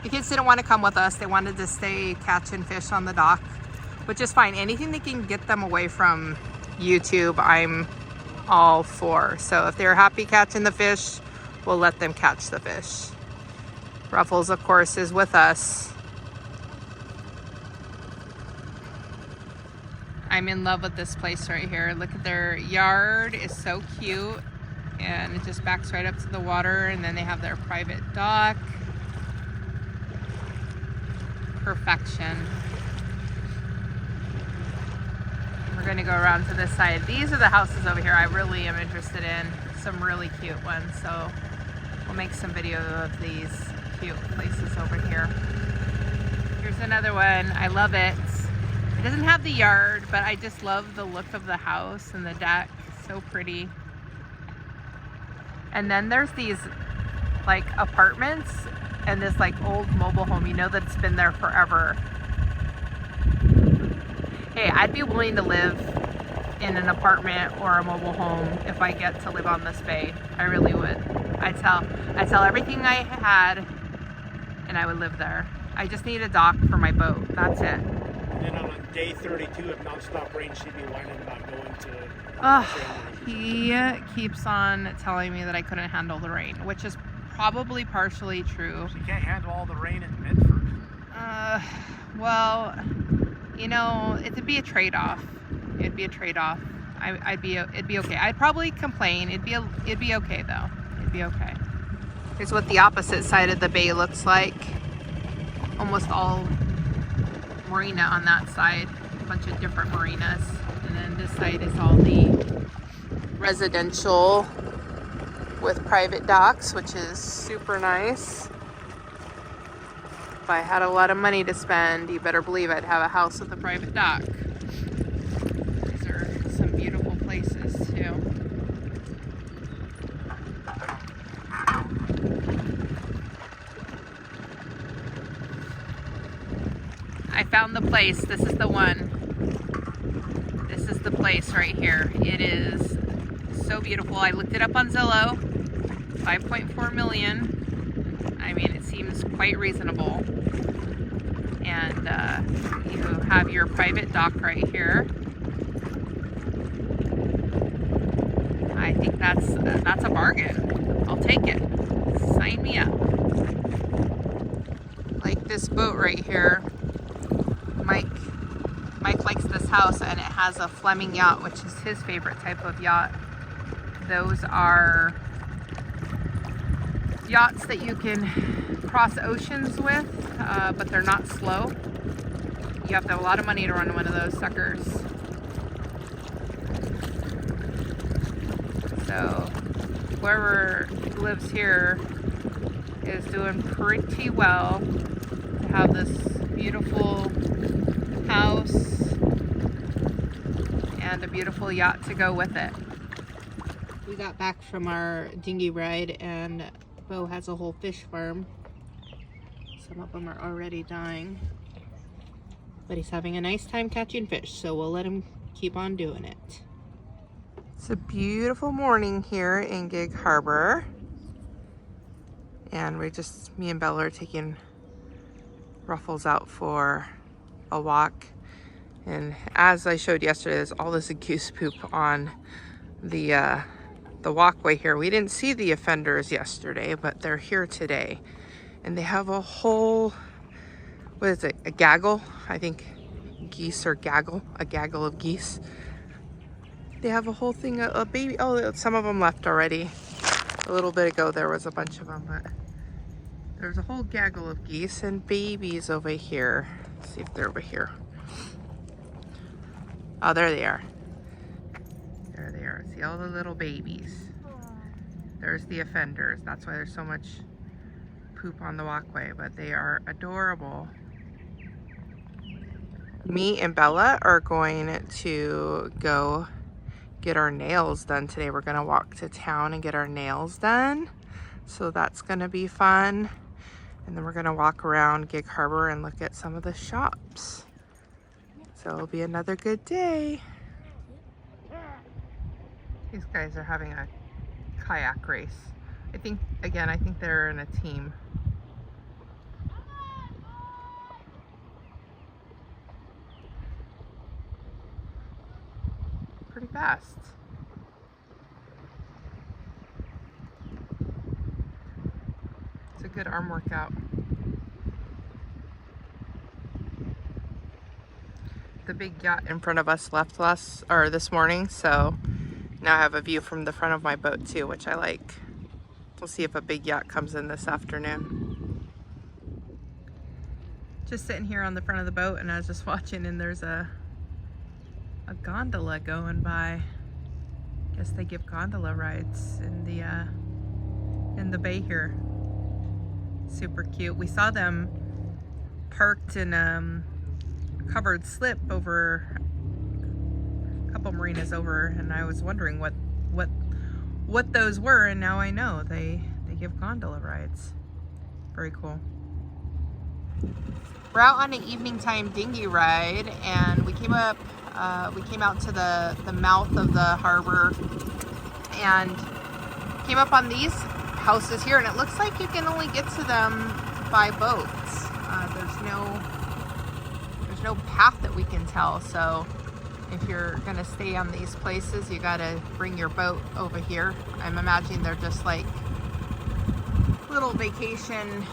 the kids didn't want to come with us. They wanted to stay catching fish on the dock, which is fine. Anything that can get them away from YouTube, I'm all for. So if they're happy catching the fish, we'll let them catch the fish. Ruffles, of course, is with us. I'm in love with this place right here. Look at their yard. It's so cute. And it just backs right up to the water, and then they have their private dock. Perfection. We're gonna go around to this side. These are the houses over here I really am interested in. Some really cute ones. So we'll make some video of these cute places over here. Here's another one. I love it. It doesn't have the yard, but I just love the look of the house and the deck. So pretty. And then there's these like apartments and this like old mobile home. You know that it's been there forever. Hey, I'd be willing to live in an apartment or a mobile home if I get to live on this bay. I really would. I'd sell everything I had and I would live there. I just need a dock for my boat. That's it. And on day 32 of nonstop rain, she'd be whining about going to... He keeps on telling me that I couldn't handle the rain, which is probably partially true. She can't handle all the rain in Medford. Well, you know, it'd be a trade-off. It'd be a trade-off. It'd be okay. I'd probably complain. It'd be okay though. It'd be okay. Here's what the opposite side of the bay looks like. Almost all marina on that side. A bunch of different marinas. And then this side is all the residential with private docks, which is super nice. If I had a lot of money to spend, you better believe I'd have a house with a private dock. These are some beautiful places too. I found the place. This is the one. This is the place right here. It is so beautiful. I looked it up on Zillow, 5.4 million. I mean, it seems quite reasonable. And you have your private dock right here. I think that's a bargain. I'll take it. Sign me up. Like this boat right here. Mike likes this house, and it has a Fleming yacht, which is his favorite type of yacht. Those are yachts that you can cross oceans with, but they're not slow. You have to have a lot of money to run one of those suckers. So whoever lives here is doing pretty well to have this beautiful house and a beautiful yacht to go with it. We got back from our dinghy ride, and Bo has a whole fish farm. Some of them are already dying, but he's having a nice time catching fish, so we'll let him keep on doing it. It's a beautiful morning here in Gig Harbor, and me and Bella are taking Ruffles out for a walk. And as I showed yesterday, there's all this goose poop on the walkway here. We didn't see the offenders yesterday, but they're here today. And they have a whole, what is it, a gaggle? I think geese or gaggle, a gaggle of geese. They have a whole thing, a baby. Oh, some of them left already. A little bit ago, there was a bunch of them, but there's a whole gaggle of geese and babies over here. Let's see if they're over here. Oh, there they are. There they are. See all the little babies. There's the offenders. That's why there's so much poop on the walkway, but they are adorable. Me and Bella are going to go get our nails done today. We're gonna walk to town and get our nails done. So that's gonna be fun. And then we're gonna walk around Gig Harbor and look at some of the shops. So it'll be another good day. These guys are having a kayak race. I think they're in a team. Pretty fast. It's a good arm workout. The big yacht in front of us left this morning, so now I have a view from the front of my boat too, which I like. We'll see if a big yacht comes in this afternoon. Just sitting here on the front of the boat, and I was just watching, and there's a gondola going by. Guess they give gondola rides in the bay here. Super cute. We saw them parked in covered slip over a couple marinas over, and I was wondering what those were, and now I know they give gondola rides. Very cool. We're out on an evening time dinghy ride, and we came out to the mouth of the harbor and came up on these houses here, and it looks like you can only get to them by boats. There's no path that we can tell, so if you're gonna stay on these places, you gotta bring your boat over here. I'm imagining they're just like little vacation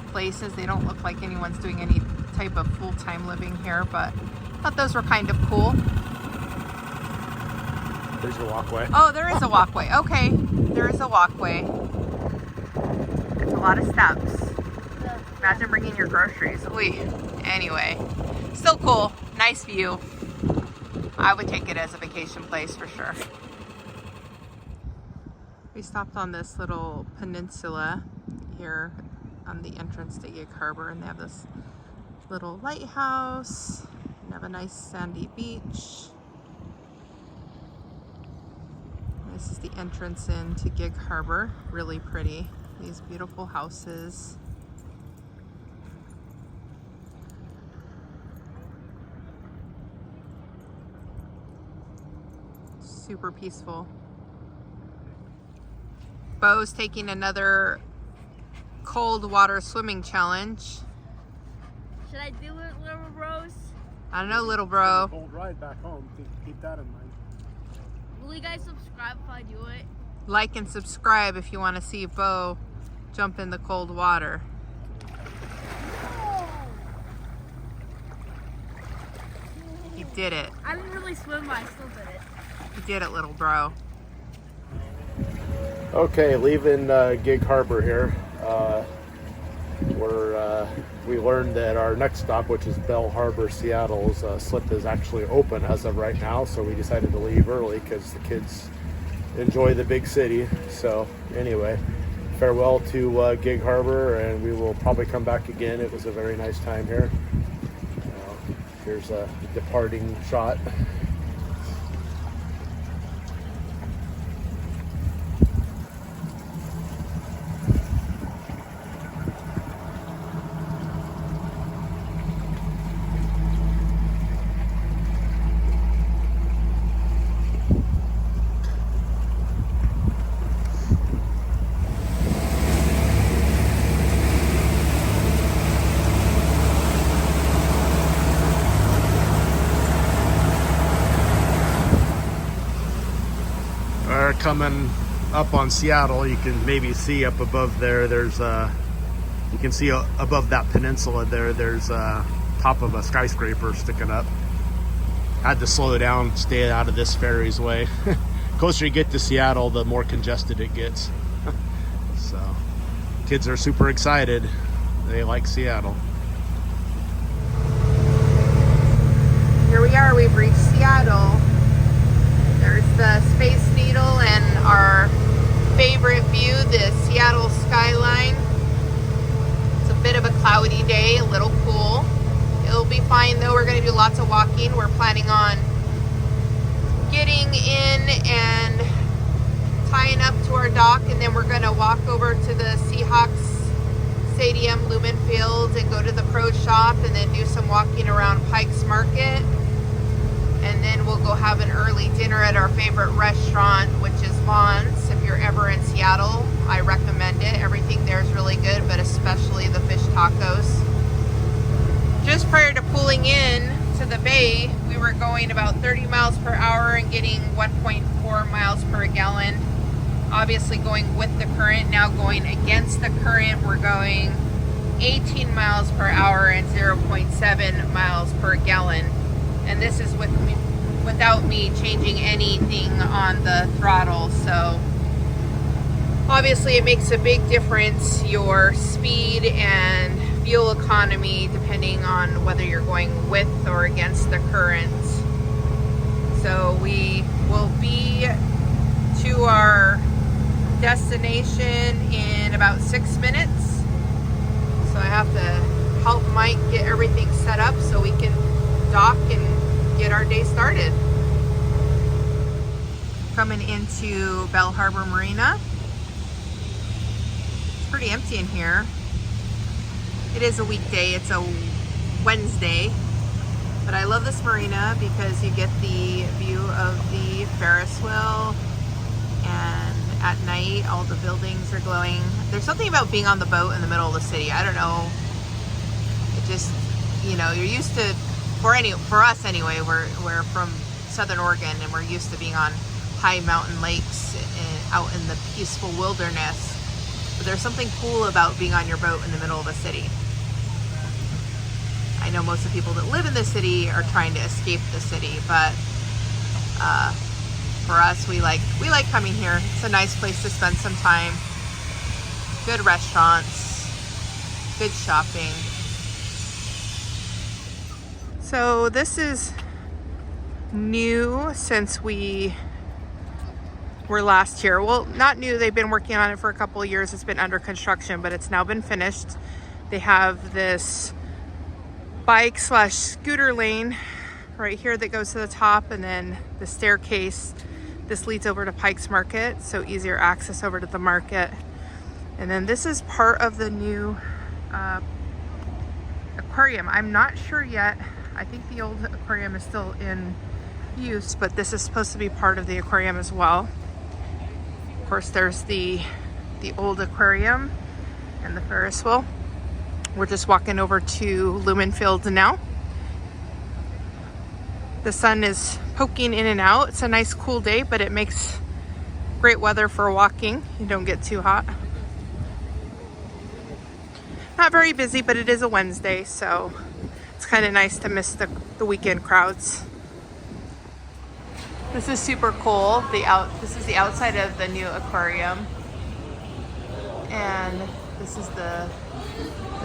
places. They don't look like anyone's doing any type of full-time living here, but I thought those were kind of cool. There's a walkway. Oh, there is a walkway. Okay, there is a walkway. It's a lot of steps. Imagine bringing your groceries. Oy. Anyway, still cool. Nice view. I would take it as a vacation place for sure. We stopped on this little peninsula here on the entrance to Gig Harbor, and they have this little lighthouse and have a nice sandy beach. This is the entrance into Gig Harbor. Really pretty. These beautiful houses. Super peaceful. Bo's taking another cold water swimming challenge. Should I do it, little bros? I don't know, little bro. Cold ride back home. Keep that in mind. Will you guys subscribe if I do it? Like and subscribe if you want to see Bo jump in the cold water. He did it. I didn't really swim, but I still did it. He did it, little bro. Okay, leaving Gig Harbor here. We learned that our next stop, which is Bell Harbor, Seattle's slip is actually open as of right now, so we decided to leave early because the kids enjoy the big city. So anyway, farewell to Gig Harbor, and we will probably come back again. It was a very nice time here. Here's a departing shot. Coming up on Seattle, you can maybe see up above there, there's you can see above that peninsula there's top of a skyscraper sticking up. Had to slow down, stay out of this ferry's way. Closer you get to Seattle, the more congested it gets. So kids are super excited. They like Seattle. Here we are, we've reached Seattle. There's the Space Needle and our favorite view, the Seattle skyline. It's a bit of a cloudy day, a little cool. It'll be fine though, we're going to do lots of walking. We're planning on getting in and tying up to our dock, and then we're going to walk over to the Seahawks Stadium, Lumen Field, and go to the Pro Shop, and then do some walking around Pikes Market. And then we'll go have an early dinner at our favorite restaurant, which is Vaughn's. If you're ever in Seattle, I recommend it. Everything there is really good, but especially the fish tacos. Just prior to pulling in to the bay, we were going about 30 miles per hour and getting 1.4 miles per gallon. Obviously going with the current, now going against the current, we're going 18 miles per hour and 0.7 miles per gallon. And this is without me changing anything on the throttle. So obviously it makes a big difference, your speed and fuel economy, depending on whether you're going with or against the current. So we will be to our destination in about 6 minutes. So I have to help Mike get everything set up so we can dock and get our day started. Coming into Bell Harbor Marina. It's pretty empty in here. It is a weekday, it's a Wednesday, but I love this marina because you get the view of the Ferris wheel, and at night all the buildings are glowing. There's something about being on the boat in the middle of the city. I don't know, it just, you know, you're used to, for us anyway, we're from Southern Oregon, and we're used to being on high mountain lakes and out in the peaceful wilderness. But there's something cool about being on your boat in the middle of a city. I know most of the people that live in the city are trying to escape the city, but for us, we like coming here. It's a nice place to spend some time. Good restaurants, good shopping. So this is new since we were last here. Well, not new, they've been working on it for a couple of years. It's been under construction, but it's now been finished. They have this bike/scooter lane right here that goes to the top, and then the staircase. This leads over to Pikes Market, so easier access over to the market. And then this is part of the new aquarium. I'm not sure yet. I think the old aquarium is still in use, but this is supposed to be part of the aquarium as well. Of course, there's the old aquarium and the Ferris wheel. We're just walking over to Lumen Field now. The sun is poking in and out. It's a nice cool day, but it makes great weather for walking. You don't get too hot. Not very busy, but it is a Wednesday, so it's kind of nice to miss the weekend crowds. This is super cool. This is the outside of the new aquarium. And this is the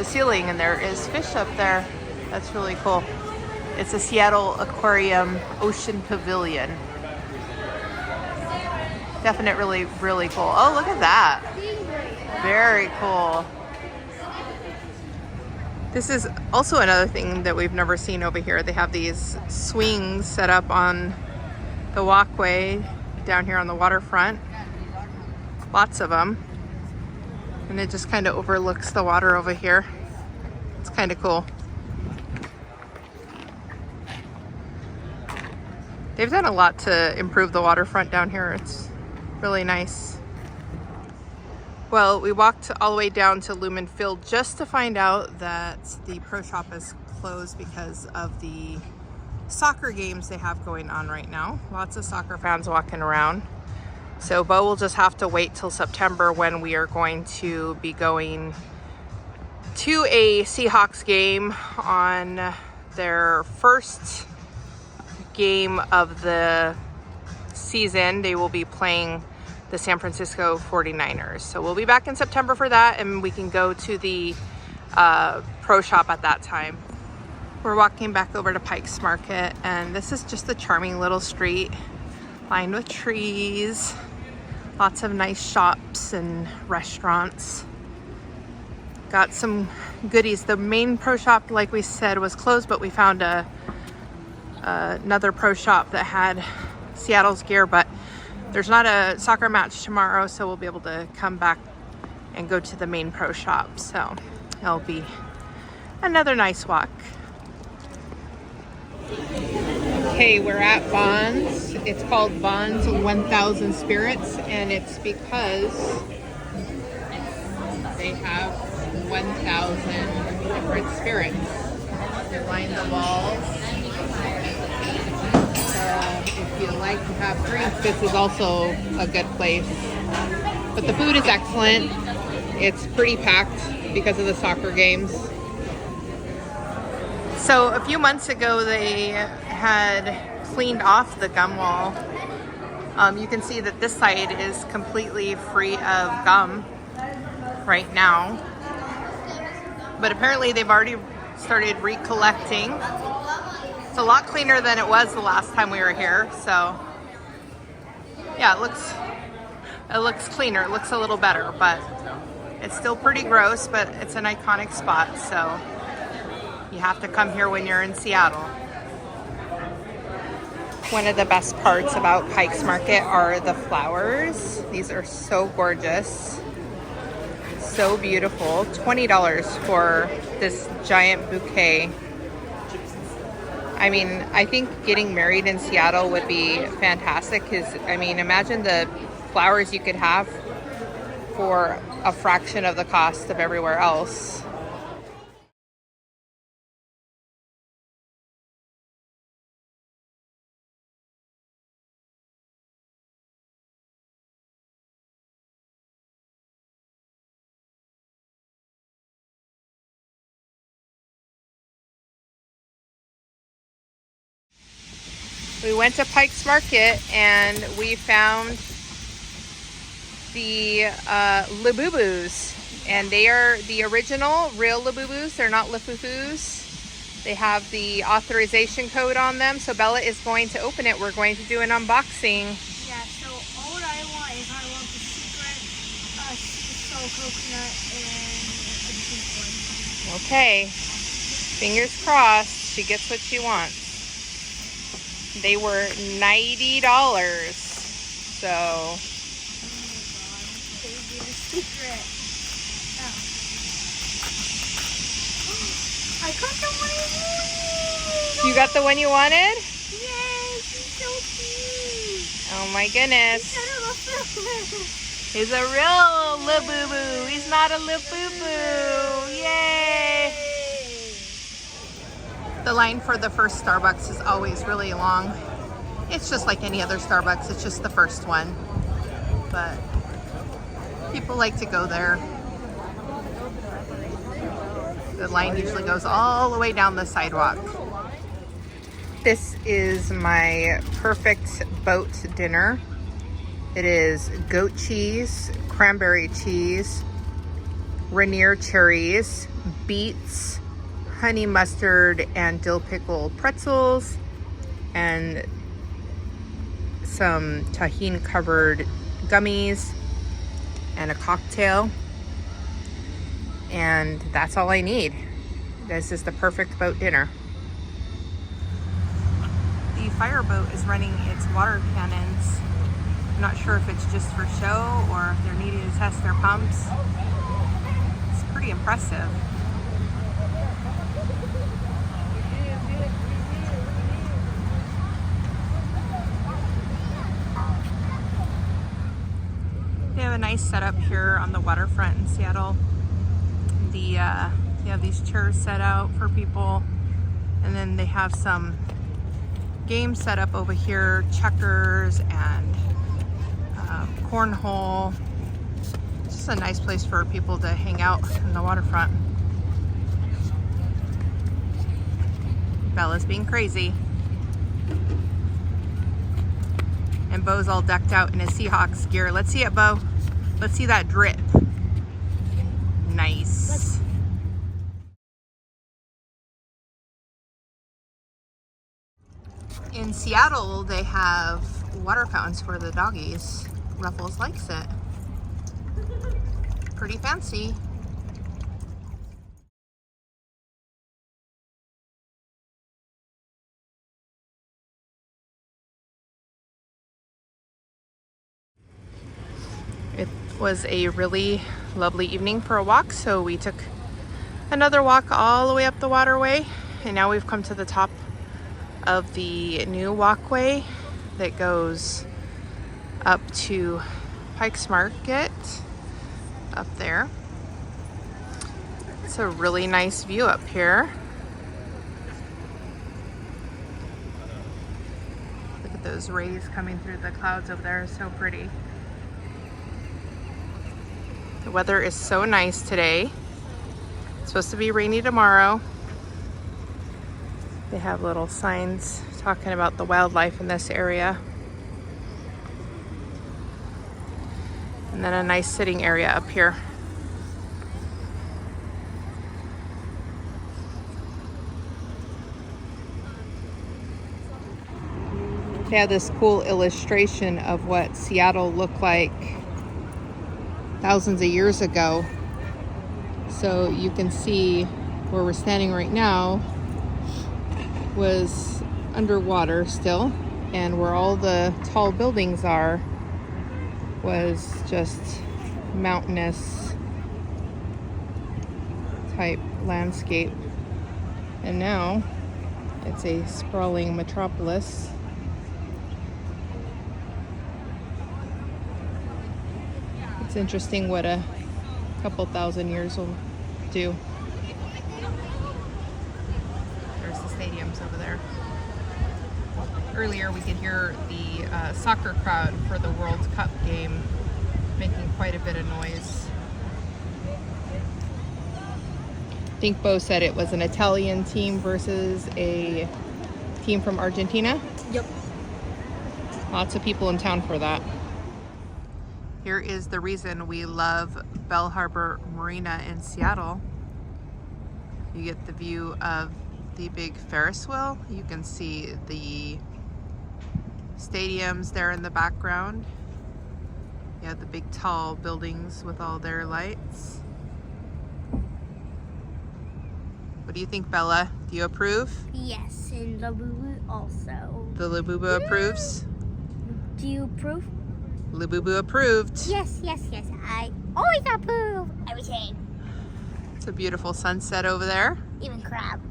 ceiling, and there is fish up there. That's really cool. It's a Seattle Aquarium Ocean Pavilion. Definitely really cool. Oh, look at that. Very cool. This is also another thing that we've never seen over here. They have these swings set up on the walkway down here on the waterfront. Lots of them. And it just kind of overlooks the water over here. It's kind of cool. They've done a lot to improve the waterfront down here. It's really nice. Well, we walked all the way down to Lumen Field just to find out that the pro shop is closed because of the soccer games they have going on right now. Lots of soccer fans walking around. So Bo will just have to wait till September when we are going to be going to a Seahawks game on their first game of the season. They will be playing the San Francisco 49ers. So we'll be back in September for that, and we can go to the pro shop at that time. We're walking back over to Pike's Market, and this is just a charming little street lined with trees. Lots of nice shops and restaurants. Got some goodies. The main pro shop, like we said, was closed, but we found another pro shop that had Seattle's gear, but there's not a soccer match tomorrow, so we'll be able to come back and go to the main pro shop. So it'll be another nice walk. Okay, we're at Vons. It's called Vons 1000 Spirits, and it's because they have 1,000 different spirits. They line the walls. If you like to have drinks, this is also a good place. But the food is excellent. It's pretty packed because of the soccer games. So a few months ago, they had cleaned off the gum wall. You can see that this side is completely free of gum right now. But apparently they've already started recollecting. It's a lot cleaner than it was the last time we were here. So yeah, it looks cleaner. It looks a little better, but it's still pretty gross, but it's an iconic spot. So you have to come here when you're in Seattle. One of the best parts about Pike's Market are the flowers. These are so gorgeous. So beautiful. $20 for this giant bouquet. I mean, I think getting married in Seattle would be fantastic because, I mean, imagine the flowers you could have for a fraction of the cost of everywhere else. We went to Pike's Market and we found the Labubus, and they are the original real Labubus. They're not Lafufus. They have the authorization code on them. So Bella is going to open it. We're going to do an unboxing. Yeah, so all what I want is I want the secret salt coconut and a pink one. Okay. Fingers crossed she gets what she wants. They were $90. So. Oh my god, baby, the secret. Oh. I got the one I wanted. You got the one you wanted? Yay, she's so Oh my goodness. He's a real Labubu. He's not a Labubu. Yay! The line for the first Starbucks is always really long. It's just like any other Starbucks. It's just the first one. But people like to go there. The line usually goes all the way down the sidewalk. This is my perfect boat dinner. It is goat cheese, cranberry cheese, Rainier cherries, beets, honey mustard and dill pickle pretzels, and some tahini covered gummies, and a cocktail. And that's all I need. This is the perfect boat dinner. The fireboat is running its water cannons. I'm not sure if it's just for show or if they're needing to test their pumps. It's pretty impressive. They have a nice setup here on the waterfront in Seattle. They have these chairs set out for people, and then they have some games set up over here, checkers and cornhole. It's just a nice place for people to hang out in the waterfront. Bella's being crazy. And Bo's all decked out in his Seahawks gear. Let's see it, Bo. Let's see that drip. Nice. In Seattle, they have water fountains for the doggies. Ruffles likes it. Pretty fancy. It was a really lovely evening for a walk, so we took another walk all the way up the waterway, and now we've come to the top of the new walkway that goes up to Pike's Market up there. It's a really nice view up here. Look at those rays coming through the clouds over there. So pretty. The weather is so nice today. It's supposed to be rainy tomorrow. They have little signs talking about the wildlife in this area. And then a nice sitting area up here. They have this cool illustration of what Seattle looked like thousands of years ago. So you can see where we're standing right now was underwater still, and where all the tall buildings are was just mountainous type landscape, and now it's a sprawling metropolis. It's interesting what a couple thousand years will do. There's the stadiums over there. Earlier we could hear the soccer crowd for the World Cup game making quite a bit of noise. I think Bo said it was an Italian team versus a team from Argentina. Yep. Lots of people in town for that. Here is the reason we love Bell Harbor Marina in Seattle. You get the view of the big Ferris wheel. You can see the stadiums there in the background. You have the big tall buildings with all their lights. What do you think, Bella? Do you approve? Yes, and Labubu also. The Labubu approves? Do you approve? Labubu approved. Yes, yes, yes. I always approve everything. It's a beautiful sunset over there. Even crab.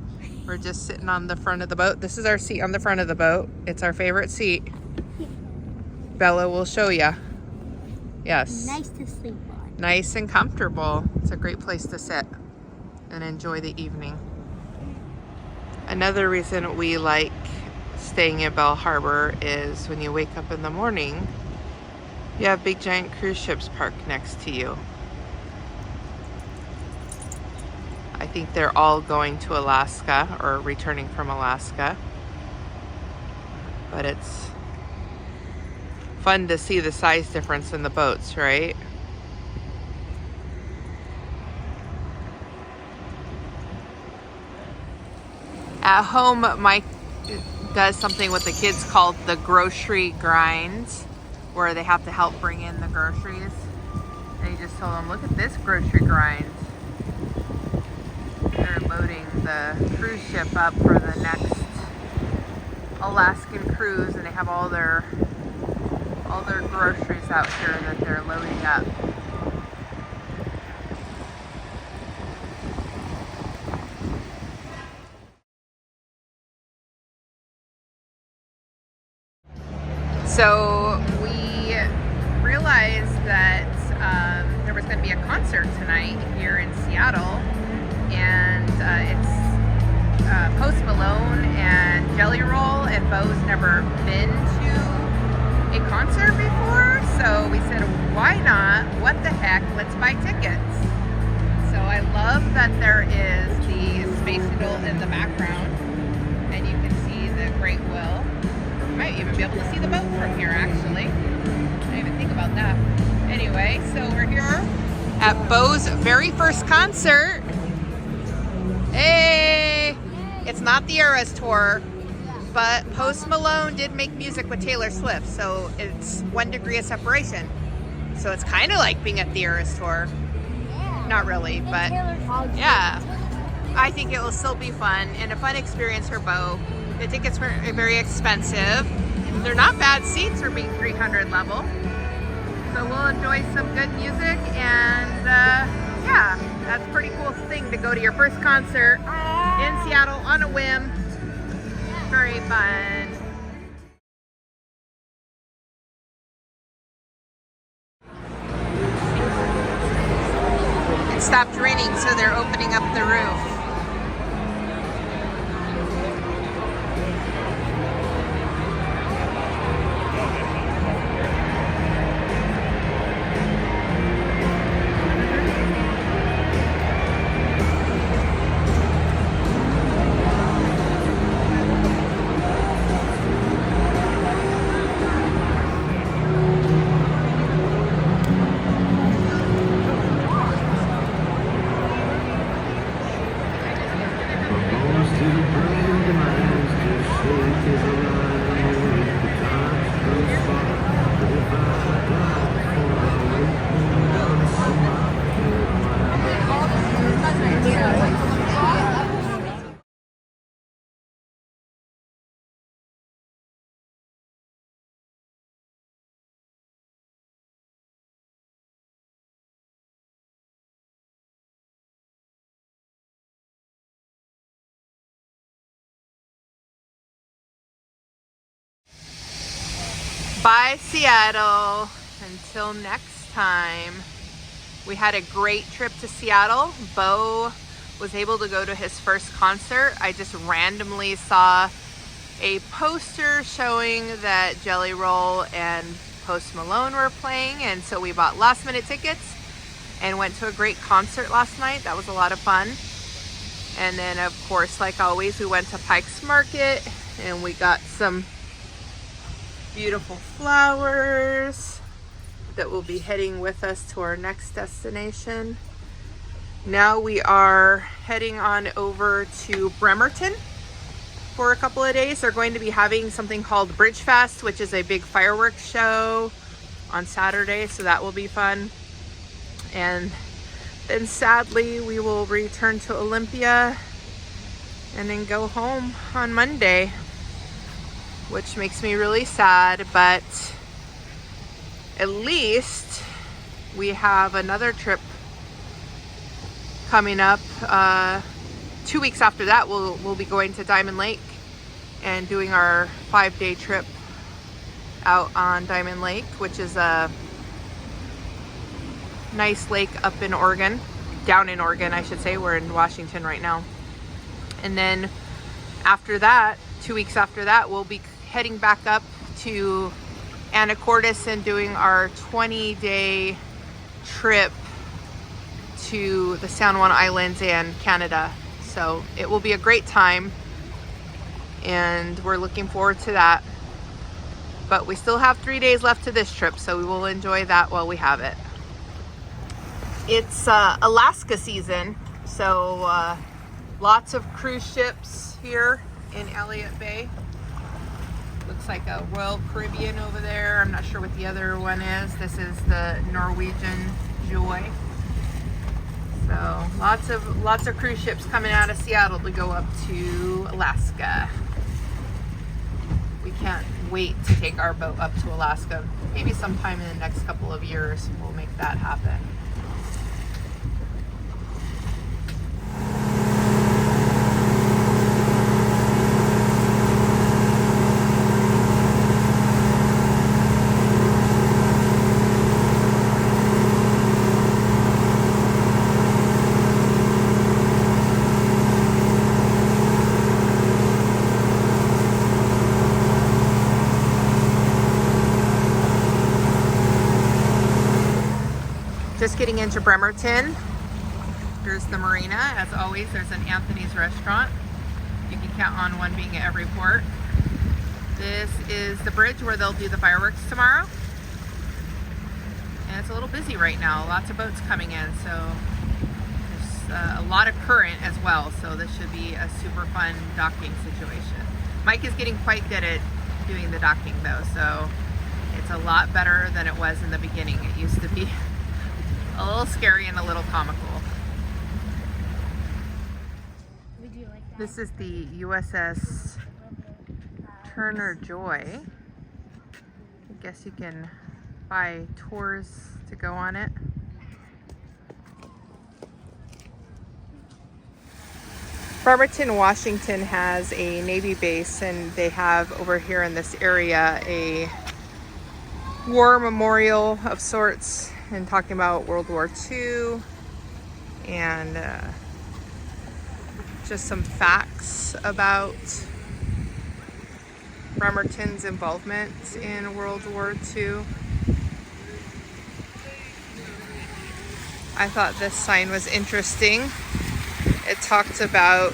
We're just sitting on the front of the boat. This is our seat on the front of the boat. It's our favorite seat. Bella will show you. Yes. Nice to sleep on. Nice and comfortable. It's a great place to sit and enjoy the evening. Another reason we like staying in Bell Harbor is when you wake up in the morning, you have big giant cruise ships parked next to you. I think they're all going to Alaska or returning from Alaska. But it's fun to see the size difference in the boats, right? At home, Mike does something with the kids called the grocery grind, where they have to help bring in the groceries. And he just told them, look at this grocery grind. They're loading the cruise ship up for the next Alaskan cruise, and they have all their groceries out here that they're loading up. So we realized that there was going to be a concert tonight here in Seattle, and it's Post Malone and Jelly Roll, and Bo's never been to a concert before, so we said, why not? What the heck? Let's buy tickets. So I love that there is the Space Needle in the background, and you can see the Great Whale. Might even be able to see the boat from here, actually. I didn't even think about that. Anyway, so we're here at Bo's very first concert. Hey! It's not the Eras Tour, but Post Malone did make music with Taylor Swift, so it's 1 degree of separation. So it's kind of like being at the Eras Tour. Not really, but yeah. I think it will still be fun and a fun experience for Bo. The tickets were very expensive. They're not bad seats for being 300 level. So we'll enjoy some good music, and yeah, that's a pretty cool thing to go to your first concert in Seattle on a whim. Very fun. It stopped raining, so they're opening up the roof. Bye, Seattle. Until next time. We had a great trip to Seattle. Bo was able to go to his first concert. I just randomly saw a poster showing that Jelly Roll and Post Malone were playing, and so we bought last minute tickets and went to a great concert last night. That was a lot of fun. And then, of course, like always, we went to Pike's Market and we got some beautiful flowers that will be heading with us to our next destination. Now we are heading on over to Bremerton for a couple of days. They're going to be having something called Bridgefest, which is a big fireworks show on Saturday, so that will be fun. And then sadly we will return to Olympia and then go home on Monday, which makes me really sad, but at least we have another trip coming up. 2 weeks after that, we'll be going to Diamond Lake and doing our 5-day trip out on Diamond Lake, which is a nice lake up in Oregon, down in Oregon, I should say. We're in Washington right now. And then after that, 2 weeks after that, we'll be heading back up to Anacortes and doing our 20-day trip to the San Juan Islands and Canada. So it will be a great time, and we're looking forward to that. But we still have 3 days left to this trip, so we will enjoy that while we have it. It's Alaska season, so lots of cruise ships here in Elliott Bay. Looks like a Royal Caribbean over there. I'm not sure what the other one is. This is the Norwegian Joy. So lots of cruise ships coming out of Seattle to go up to Alaska. We can't wait to take our boat up to Alaska. Maybe sometime in the next couple of years we'll make that happen. Just getting into Bremerton. Here's the marina. As always, there's an Anthony's restaurant. You can count on one being at every port. This is the bridge where they'll do the fireworks tomorrow. And it's a little busy right now. Lots of boats coming in, so there's a lot of current as well. So this should be a super fun docking situation. Mike is getting quite good at doing the docking though, so it's a lot better than it was in the beginning. It used to be a little scary and a little comical. This is the USS Turner Joy. I guess you can buy tours to go on it. Bremerton, Washington has a Navy base, and they have over here in this area a war memorial of sorts, and talking about World War II and just some facts about Bremerton's involvement in World War II. I thought this sign was interesting. It talked about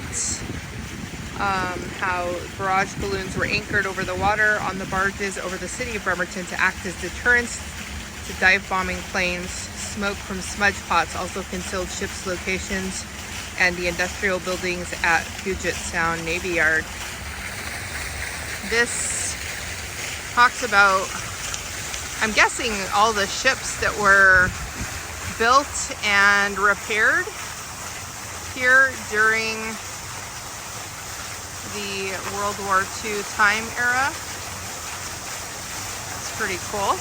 how barrage balloons were anchored over the water on the barges over the city of Bremerton to act as deterrents to dive bombing planes. Smoke from smudge pots also concealed ships' locations and the industrial buildings at Puget Sound Navy Yard. This talks about, I'm guessing, all the ships that were built and repaired here during the World War II time era. That's pretty cool.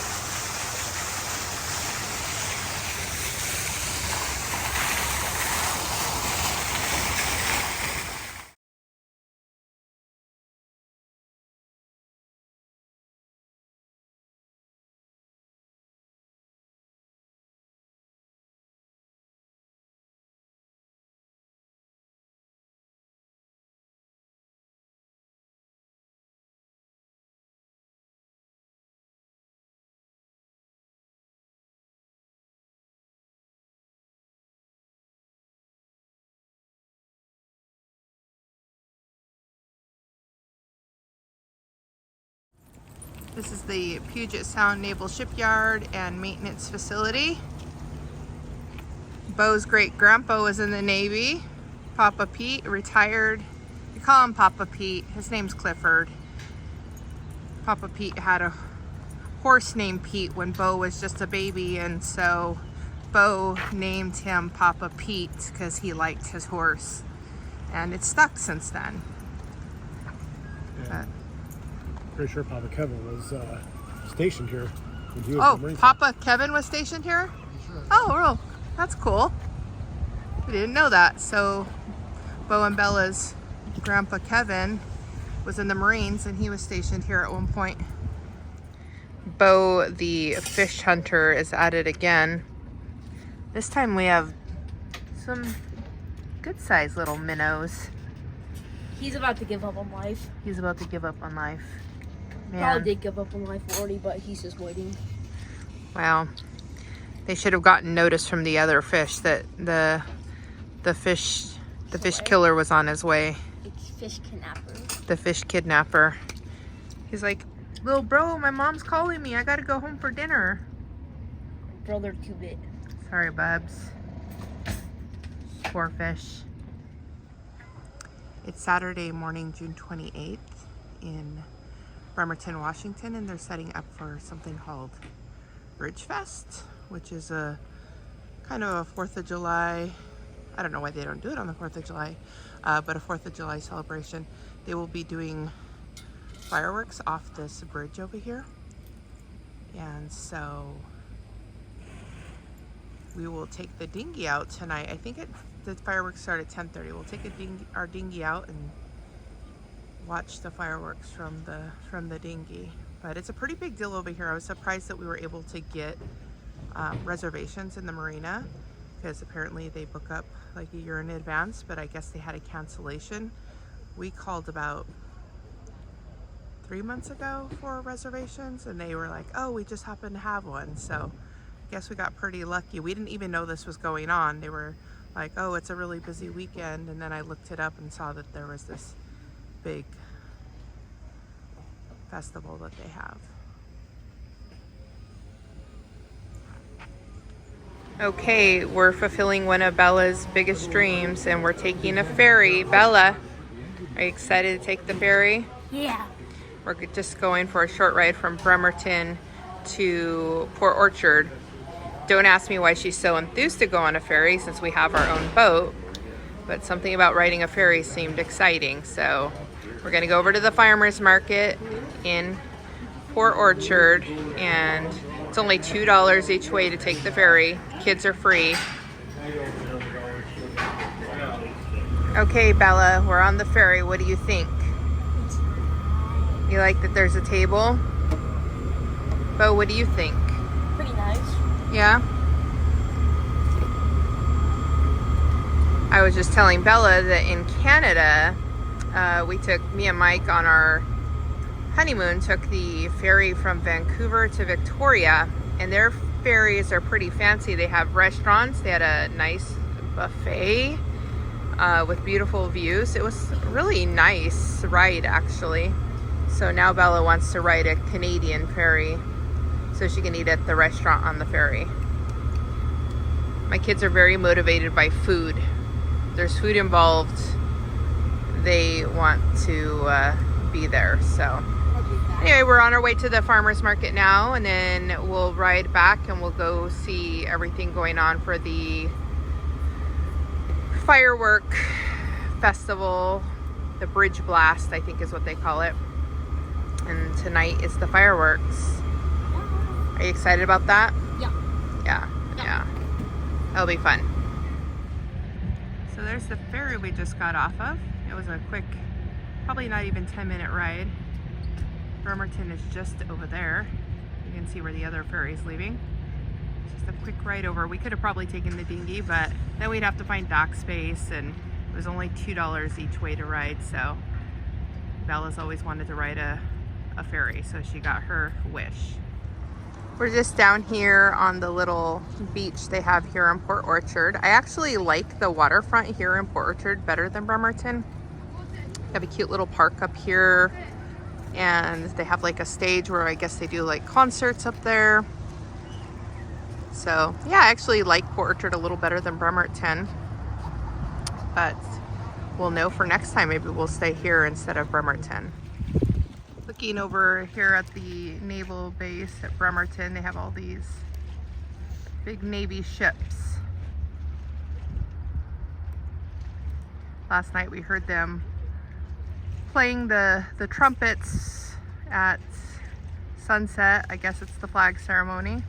This is the Puget Sound Naval Shipyard and Maintenance Facility. Beau's great grandpa was in the Navy. Papa Pete, retired. We call him Papa Pete. His name's Clifford. Papa Pete had a horse named Pete when Beau was just a baby, and so Beau named him Papa Pete because he liked his horse. And it's stuck since then. Yeah. Pretty sure Papa Kevin was stationed here when he was in the Marine Corps. Papa Kevin was stationed here? Sure. Oh, well, that's cool. We didn't know that. So Beau and Bella's grandpa Kevin was in the Marines, and he was stationed here at one point. Bo, the fish hunter, is at it again. This time we have some good-sized little minnows. He's about to give up on life. He's about to give up on life. Man. Probably did give up on life already, but he's just waiting. Wow. They should have gotten notice from the other fish that the fish killer was on his way. It's fish kidnapper. The fish kidnapper. He's like, little bro, my mom's calling me. I gotta go home for dinner. Brother 2-bit. Sorry, bubs. Poor fish. It's Saturday morning, June 28th in Bremerton, Washington, and they're setting up for something called Bridgefest, which is a kind of a 4th of July. I don't know why they don't do it on the 4th of July, but a 4th of July celebration. They will be doing fireworks off this bridge over here. And so we will take the dinghy out tonight. I think the fireworks start at 10:30. We'll take our dinghy out and watch the fireworks from the dinghy. But it's a pretty big deal over here. I was surprised that we were able to get reservations in the marina, because apparently they book up like a year in advance, but I guess they had a cancellation. We called about 3 months ago for reservations, and they were like, oh, we just happen to have one. So I guess we got pretty lucky. We didn't even know this was going on. They were like, oh, it's a really busy weekend, and then I looked it up and saw that there was this big festival that they have. Okay, we're fulfilling one of Bella's biggest dreams, and we're taking a ferry. Bella, are you excited to take the ferry? Yeah. We're just going for a short ride from Bremerton to Port Orchard. Don't ask me why she's so enthused to go on a ferry since we have our own boat, but something about riding a ferry seemed exciting. So we're gonna go over to the farmer's market in Port Orchard, and it's only $2 each way to take the ferry. Kids are free. Okay, Bella, we're on the ferry. What do you think? You like that there's a table? Bo, what do you think? Pretty nice. Yeah? I was just telling Bella that in Canada, me and Mike on our honeymoon took the ferry from Vancouver to Victoria, and their ferries are pretty fancy. They have restaurants. They had a nice buffet with beautiful views. It was a really nice ride, actually. So now Bella wants to ride a Canadian ferry so she can eat at the restaurant on the ferry. My kids are very motivated by food. There's food involved. They want to be there. So anyway, we're on our way to the farmer's market now, and then we'll ride back and we'll go see everything going on for the firework festival. The Bridge Blast, I think is what they call it. And tonight is the fireworks. Are you excited about that? Yeah. Yeah. That'll be fun. So there's the ferry we just got off of. It was a quick, probably not even 10-minute ride. Bremerton is just over there. You can see where the other ferry is leaving. Just a quick ride over. We could have probably taken the dinghy, but then we'd have to find dock space, and it was only $2 each way to ride. So Bella's always wanted to ride a ferry, so she got her wish. We're just down here on the little beach they have here in Port Orchard. I actually like the waterfront here in Port Orchard better than Bremerton. They have a cute little park up here, and they have like a stage where I guess they do like concerts up there. So yeah, I actually like Port Orchard a little better than Bremerton, but we'll know for next time. Maybe we'll stay here instead of Bremerton. Looking over here at the naval base at Bremerton, they have all these big Navy ships. Last night we heard them playing the trumpets at sunset. I guess it's the flag ceremony.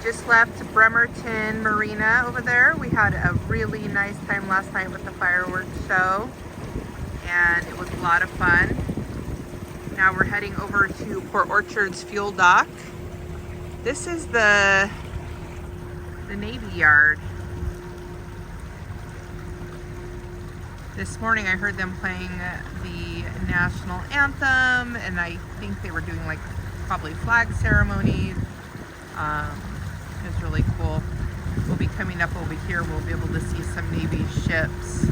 just left Bremerton Marina over there. We had a really nice time last night with the fireworks show, and it was a lot of fun. Now we're heading over to Port Orchard's fuel dock. This is the Navy yard. This morning I heard them playing the national anthem, and I think they were doing like probably flag ceremonies. It was really cool. We'll be coming up over here. We'll be able to see some Navy ships.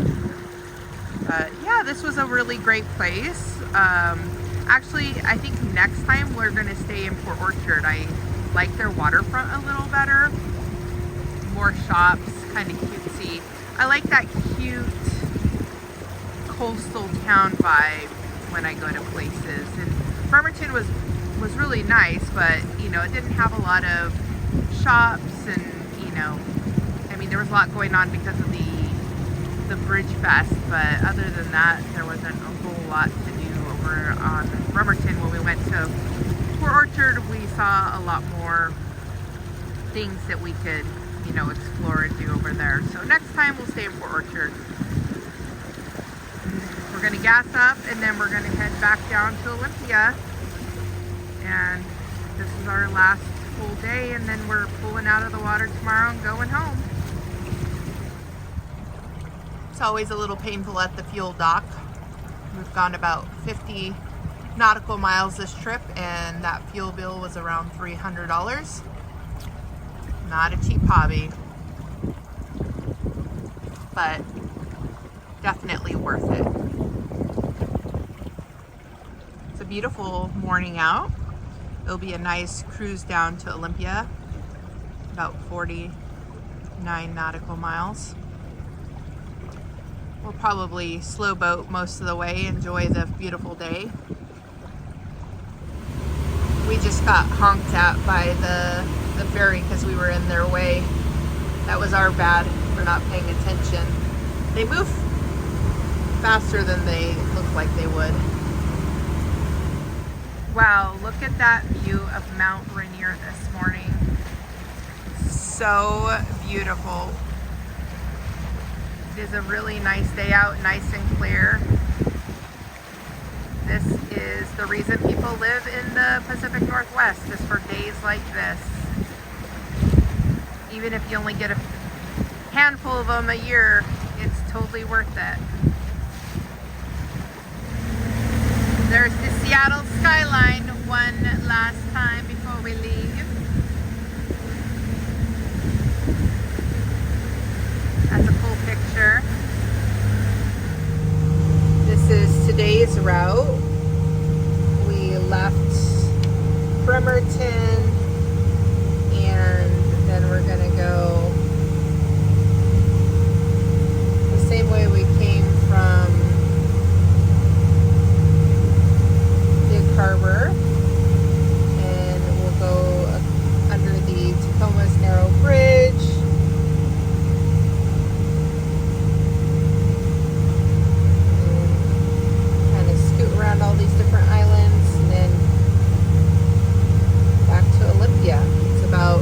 Yeah, this was a really great place. Actually, I think next time we're going to stay in Port Orchard. I like their waterfront a little better. More shops, kind of cutesy. I like that cute coastal town vibe when I go to places. And Bremerton was really nice, but you know, it didn't have a lot of shops, and you know, I mean, there was a lot going on because of the Bridgefest, but other than that, there wasn't a whole lot to do over on Bremerton. When we went to Port Orchard, we saw a lot more things that we could, you know, explore and do over there. So next time we'll stay in Port Orchard. We're gonna gas up, and then we're gonna head back down to Olympia. And this is our last full day, and then we're pulling out of the water tomorrow and going home. It's always a little painful at the fuel dock. We've gone about 50 nautical miles this trip, and that fuel bill was around $300. Not a cheap hobby, but definitely worth it. It's a beautiful morning out. It'll be a nice cruise down to Olympia, about 49 nautical miles. We'll probably slow boat most of the way, enjoy the beautiful day. We just got honked at by the ferry because we were in their way. That was our bad for not paying attention. They move faster than they look like they would. Wow, look at that view of Mount Rainier this morning. So beautiful. It is a really nice day out, nice and clear. This is the reason people live in the Pacific Northwest, is for days like this. Even if you only get a handful of them a year, it's totally worth it. There's the Seattle skyline one last time before we leave. That's a cool picture. This is today's route. We left Bremerton, and then we're gonna go the same way we came from Harbor, and we'll go under the Tacoma's narrow bridge, and kind of scoot around all these different islands, and then back to Olympia. It's about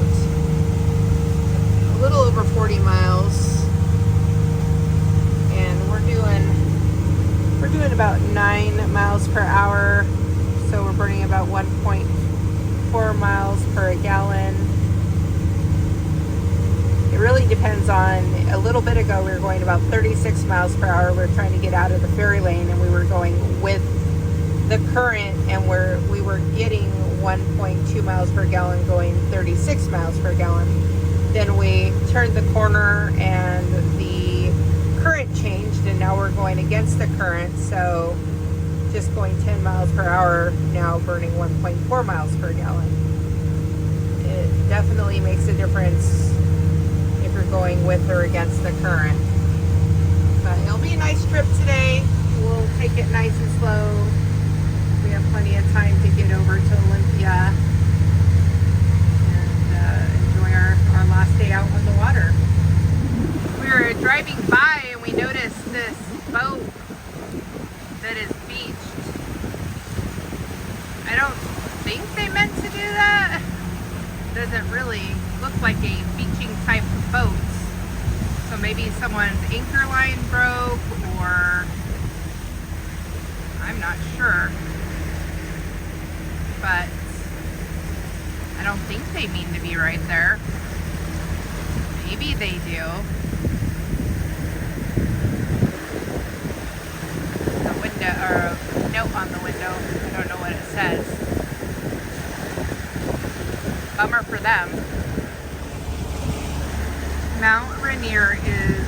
a little over 40 miles, and we're doing about 9 miles per hour. So we're burning about 1.4 miles per gallon. It really depends on, a little bit ago we were going about 36 miles per hour. We were trying to get out of the ferry lane, and we were going with the current, and we were getting 1.2 miles per gallon going 36 miles per gallon. Then we turned the corner and the current changed, and now we're going against the current. So just going 10 miles per hour, now burning 1.4 miles per gallon. It definitely makes a difference if you're going with or against the current. But it'll be a nice trip today. We'll take it nice and slow. We have plenty of time to get over to Olympia and enjoy our last day out on the water. We were driving by and we noticed this boat that is beached. I don't think they meant to do that. Doesn't really look like beaching type boats. So maybe someone's anchor line broke, or I'm not sure. But I don't think they mean to be right there. Maybe they do. The window, or a note on the window. I don't know what it says. Bummer for them. Mount Rainier is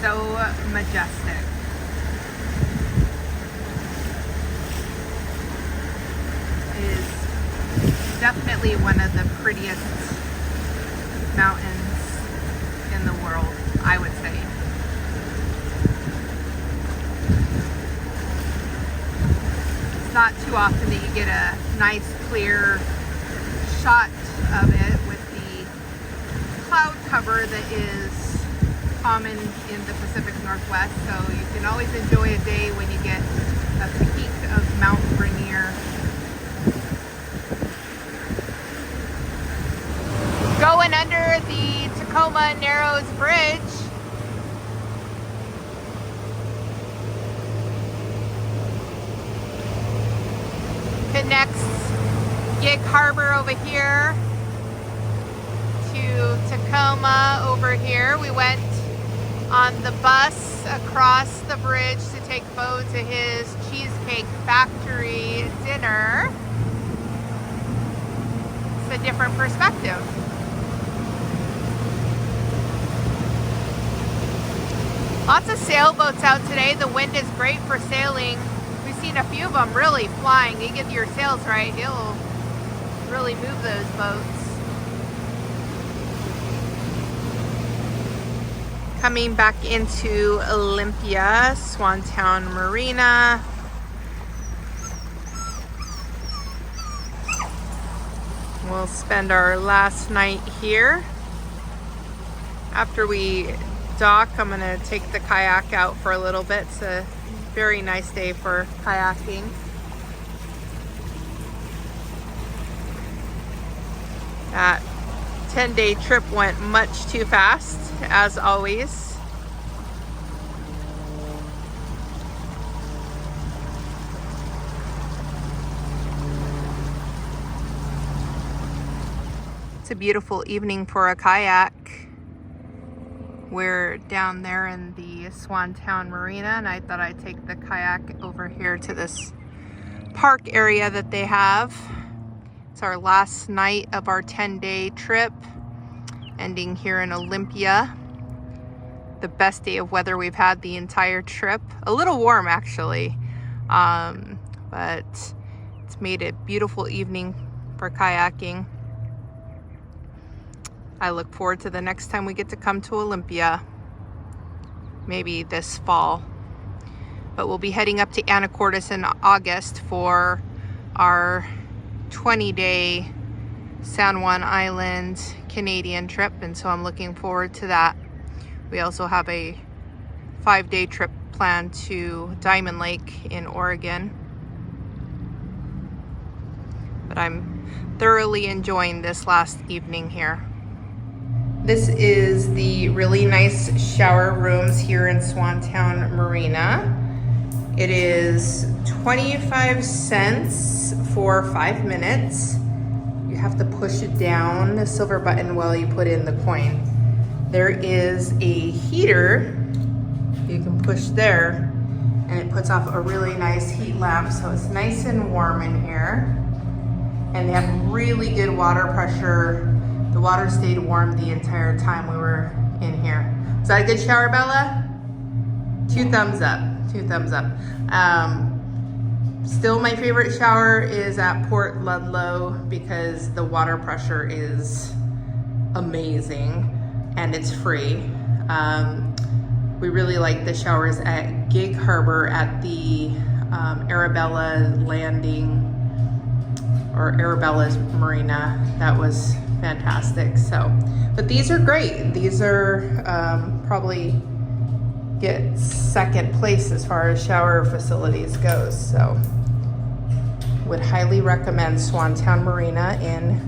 so majestic. It is definitely one of the prettiest mountains in the world, I would say. It's not too often that you get a nice clear shot of it with the cloud cover that is common in the Pacific Northwest, so you can always enjoy a day when you get a peak of Mount Rainier. Going under the Tacoma Narrows Bridge. Connects Gig Harbor over here to Tacoma over here. We went on the bus across the bridge to take Bo to his Cheesecake Factory dinner. It's a different perspective. Lots of sailboats out today. The wind is great for sailing. We've seen a few of them really flying. You get your sails right, it'll really move those boats. Coming back into Olympia, Swantown Marina. We'll spend our last night here. After we dock, I'm gonna take the kayak out for a little bit. It's a very nice day for kayaking. That 10-day trip went much too fast, as always. It's a beautiful evening for a kayak. We're down there in the Swantown Marina, and I thought I'd take the kayak over here to this park area that they have. It's our last night of our 10-day trip, ending here in Olympia. The best day of weather we've had the entire trip. A little warm, actually, but it's made a beautiful evening for kayaking. I look forward to the next time we get to come to Olympia, maybe this fall. But we'll be heading up to Anacortes in August for our 20-day San Juan Island Canadian trip, and so I'm looking forward to that. We also have a 5-day trip planned to Diamond Lake in Oregon. But I'm thoroughly enjoying this last evening here. This is the really nice shower rooms here in Swantown Marina. It is 25 cents for 5 minutes. You have to push it down, the silver button, while you put in the coin. There is a heater you can push there, and it puts off a really nice heat lamp, so it's nice and warm in here. And they have really good water pressure. The water stayed warm the entire time we were in here. Was that a good shower, Bella? 2 thumbs up, 2 thumbs up. Still my favorite shower is at Port Ludlow because the water pressure is amazing and it's free. We really like the showers at Gig Harbor at the Arabella Landing, or Arabella's Marina. That was fantastic. So, but these are great. These are probably get second place as far as shower facilities goes. So would highly recommend Swantown Marina in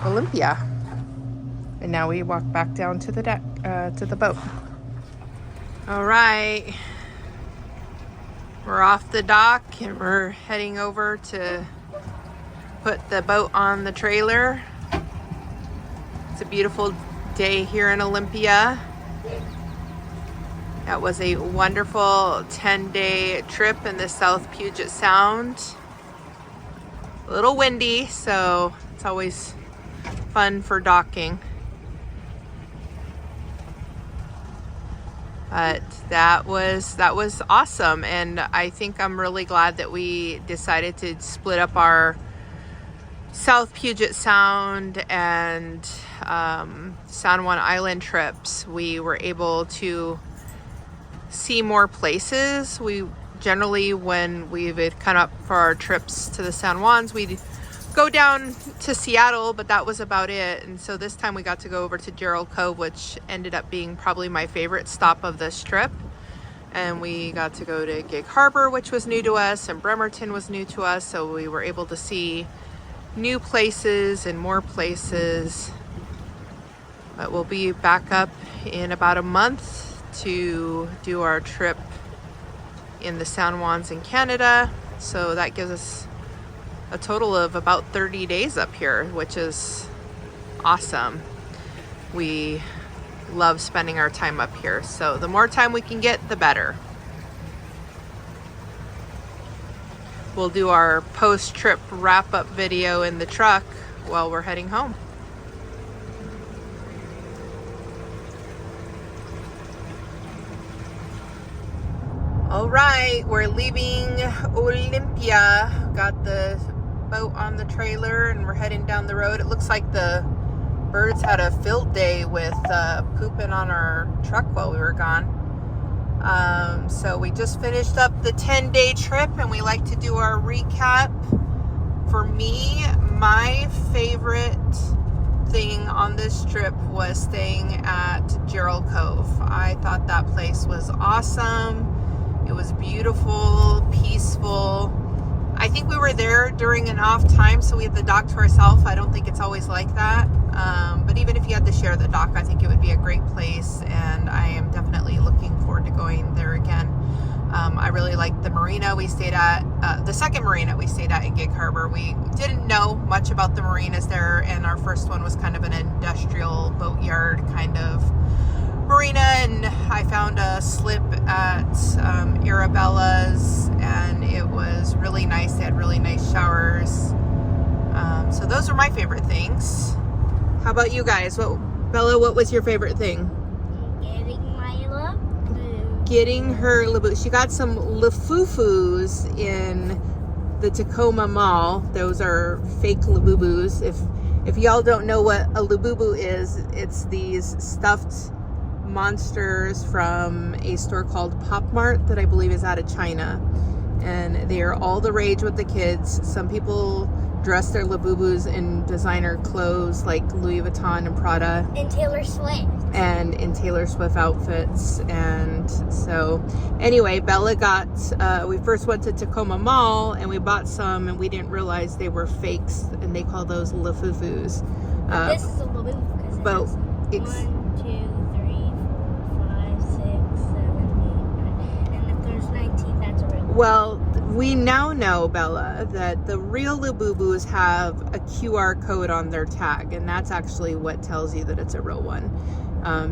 Olympia. And now we walk back down to the deck, to the boat. All right. We're off the dock and we're heading over to put the boat on the trailer. It's a beautiful day here in Olympia. That was a wonderful 10-day trip in the South Puget Sound. A little windy, so it's always fun for docking. But that was awesome, and I think I'm really glad that we decided to split up our South Puget Sound and San Juan Island trips. We were able to see more places. We generally, when we would come up for our trips to the San Juans, we'd go down to Seattle, but that was about it. And so this time we got to go over to Jarrell Cove, which ended up being probably my favorite stop of this trip. And we got to go to Gig Harbor, which was new to us, and Bremerton was new to us. So we were able to see new places and more places. But we'll be back up in about a month to do our trip in the San Juans in Canada. So that gives us a total of about 30 days up here, which is awesome. We love spending our time up here. So the more time we can get, the better. We'll do our post-trip wrap-up video in the truck while we're heading home. All right, we're leaving Olympia. Got the boat on the trailer and we're heading down the road. It looks like the birds had a field day with pooping on our truck while we were gone. So we just finished up the 10-day trip and we like to do our recap. For me, my favorite thing on this trip was staying at Jarrell Cove. I thought that place was awesome. It was beautiful, peaceful. I think we were there during an off time, so we had the dock to ourselves. I don't think it's always like that. But even if you had to share the dock, I think it would be a great place, and I am definitely looking forward to going there again. I really liked the marina we stayed at, the second marina we stayed at in Gig Harbor. We didn't know much about the marinas there, and our first one was kind of an industrial boatyard kind of marina, and I found a slip at Arabella's, and it was really nice. They had really nice showers. So those are my favorite things. How about you guys? Bella, what was your favorite thing? Getting my Laboo. Getting her Laboo. She got some Lafufus in the Tacoma Mall. Those are fake Labubus. If y'all don't know what a Labubu is, it's these stuffed monsters from a store called Pop Mart that I believe is out of China, and they are all the rage with the kids. Some people dress their Labubus in designer clothes like Louis Vuitton and Prada, And Taylor Swift. and in Taylor Swift outfits. And so anyway, Bella got we first went to Tacoma Mall and we bought some, and we didn't realize they were fakes, and they call those Lafufus. This is a Laboo because it But has 1, 2, 3, 4, 5, 6, 7, 8, 9. And if there's 19, that's a real one. Well, we now know, Bella, that the real Labubus have a QR code on their tag, and that's actually what tells you that it's a real one.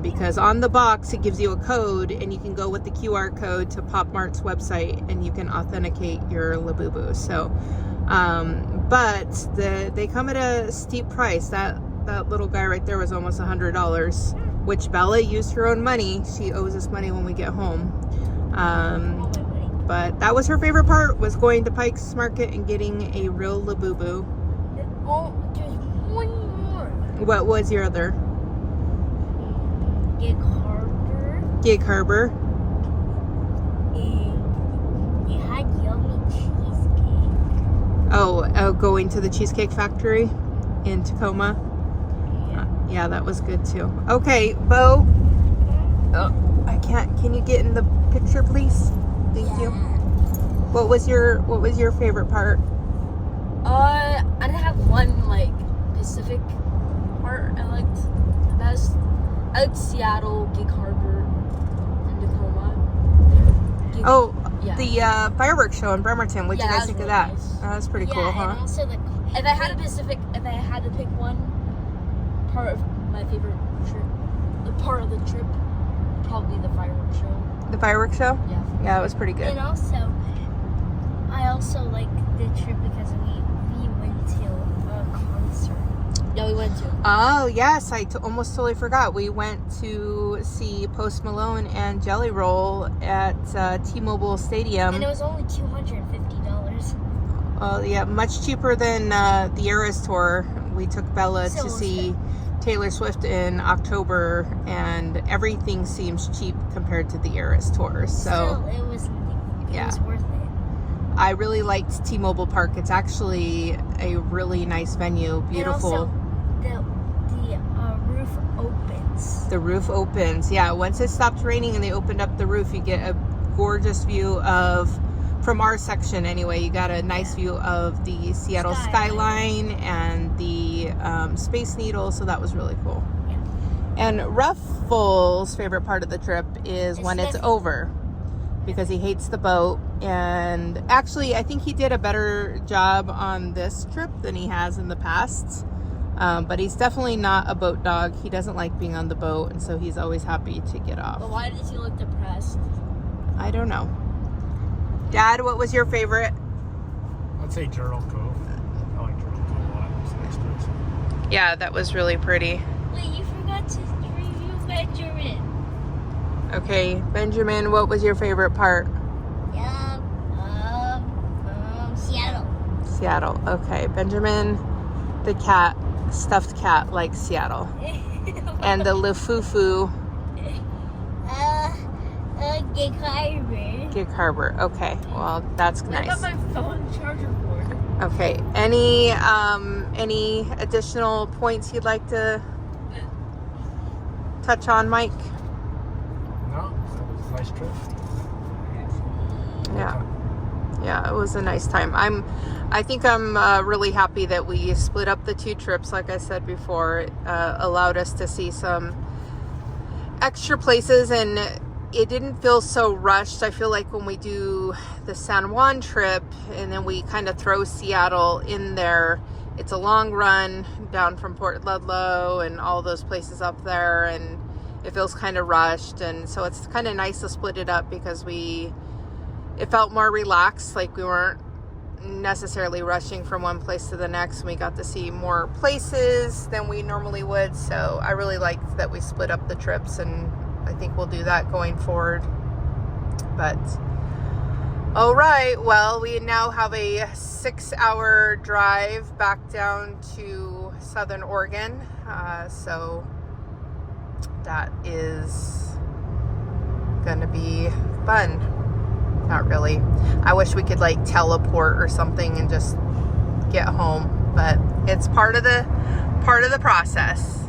Because on the box, it gives you a code, and you can go with the QR code to Pop Mart's website, and you can authenticate your Labubu. So, but they come at a steep price. That little guy right there was almost $100, which Bella used her own money. She owes us money when we get home. But that was her favorite part, was going to Pike's Market and getting a real Labubu. Oh, there's one more. What was your other? Gig Harbor. Gig Harbor. And they had yummy cheesecake. Oh, going to the Cheesecake Factory in Tacoma. Yeah, that was good too. Okay, Bo. Oh, I can't. Can you get in the picture, please? Thank you. What was your favorite part? I didn't have one like specific part I liked the I like Seattle, Gig Harbor, and Tacoma. Oh, Yeah. the fireworks show in Bremerton. What'd you guys think of that? Nice. That was pretty cool, And huh? also if I had to pick one part of my favorite trip, the part of the trip, probably the fireworks show. The fireworks show? Yeah. Yeah, it was pretty good. And also, I also like the trip because we went to a concert. Yeah, we went to. Oh, yes. I almost totally forgot. We went to see Post Malone and Jelly Roll at T-Mobile Stadium. And it was only $250. Well, yeah, much cheaper than the Eras Tour. We took Bella So to see Taylor Swift in October, and everything seems cheap compared to the Eras Tour. So Still, it was worth it. I really liked T-Mobile Park. It's actually a really nice venue. Beautiful. And also, the roof opens. The roof opens. Yeah, once it stopped raining and they opened up the roof, you get a gorgeous view of, from our section anyway, you got a nice view of the Seattle skyline and the Space Needle, so that was really cool. Yeah. And Ruffles' favorite part of the trip is when it's over, because he hates the boat. And actually, I think he did a better job on this trip than he has in the past. But he's definitely not a boat dog. He doesn't like being on the boat, and so he's always happy to get off. But why does he look depressed? I don't know. Dad, what was your favorite? I'd say Jarrell Cove. I like Jarrell Cove a lot. It's a nice place. Yeah, that was really pretty. Wait, you forgot to review Benjamin. Okay, Benjamin, what was your favorite part? Seattle. Seattle. Okay, Benjamin, the cat, stuffed cat, likes Seattle. And the Lefufu, Gig Harbor. Gig Harbor. Okay, well, that's What about nice. my phone charger cord? Okay, any additional points you'd like to touch on, Mike? No, that was a nice trip. Yeah, it was a nice time. I think I'm really happy that we split up the two trips. Like I said before, it allowed us to see some extra places, and it didn't feel so rushed. I feel like when we do the San Juan trip and then we kind of throw Seattle in there, it's a long run down from Port Ludlow and all those places up there, and it feels kind of rushed. And so it's kind of nice to split it up because it felt more relaxed, like we weren't necessarily rushing from one place to the next, and we got to see more places than we normally would. So I really liked that we split up the trips, and I think we'll do that going forward. But all right, well, we now have a 6-hour drive back down to Southern Oregon, so that is gonna be fun. Not really. I wish we could like teleport or something and just get home, but it's part of the process.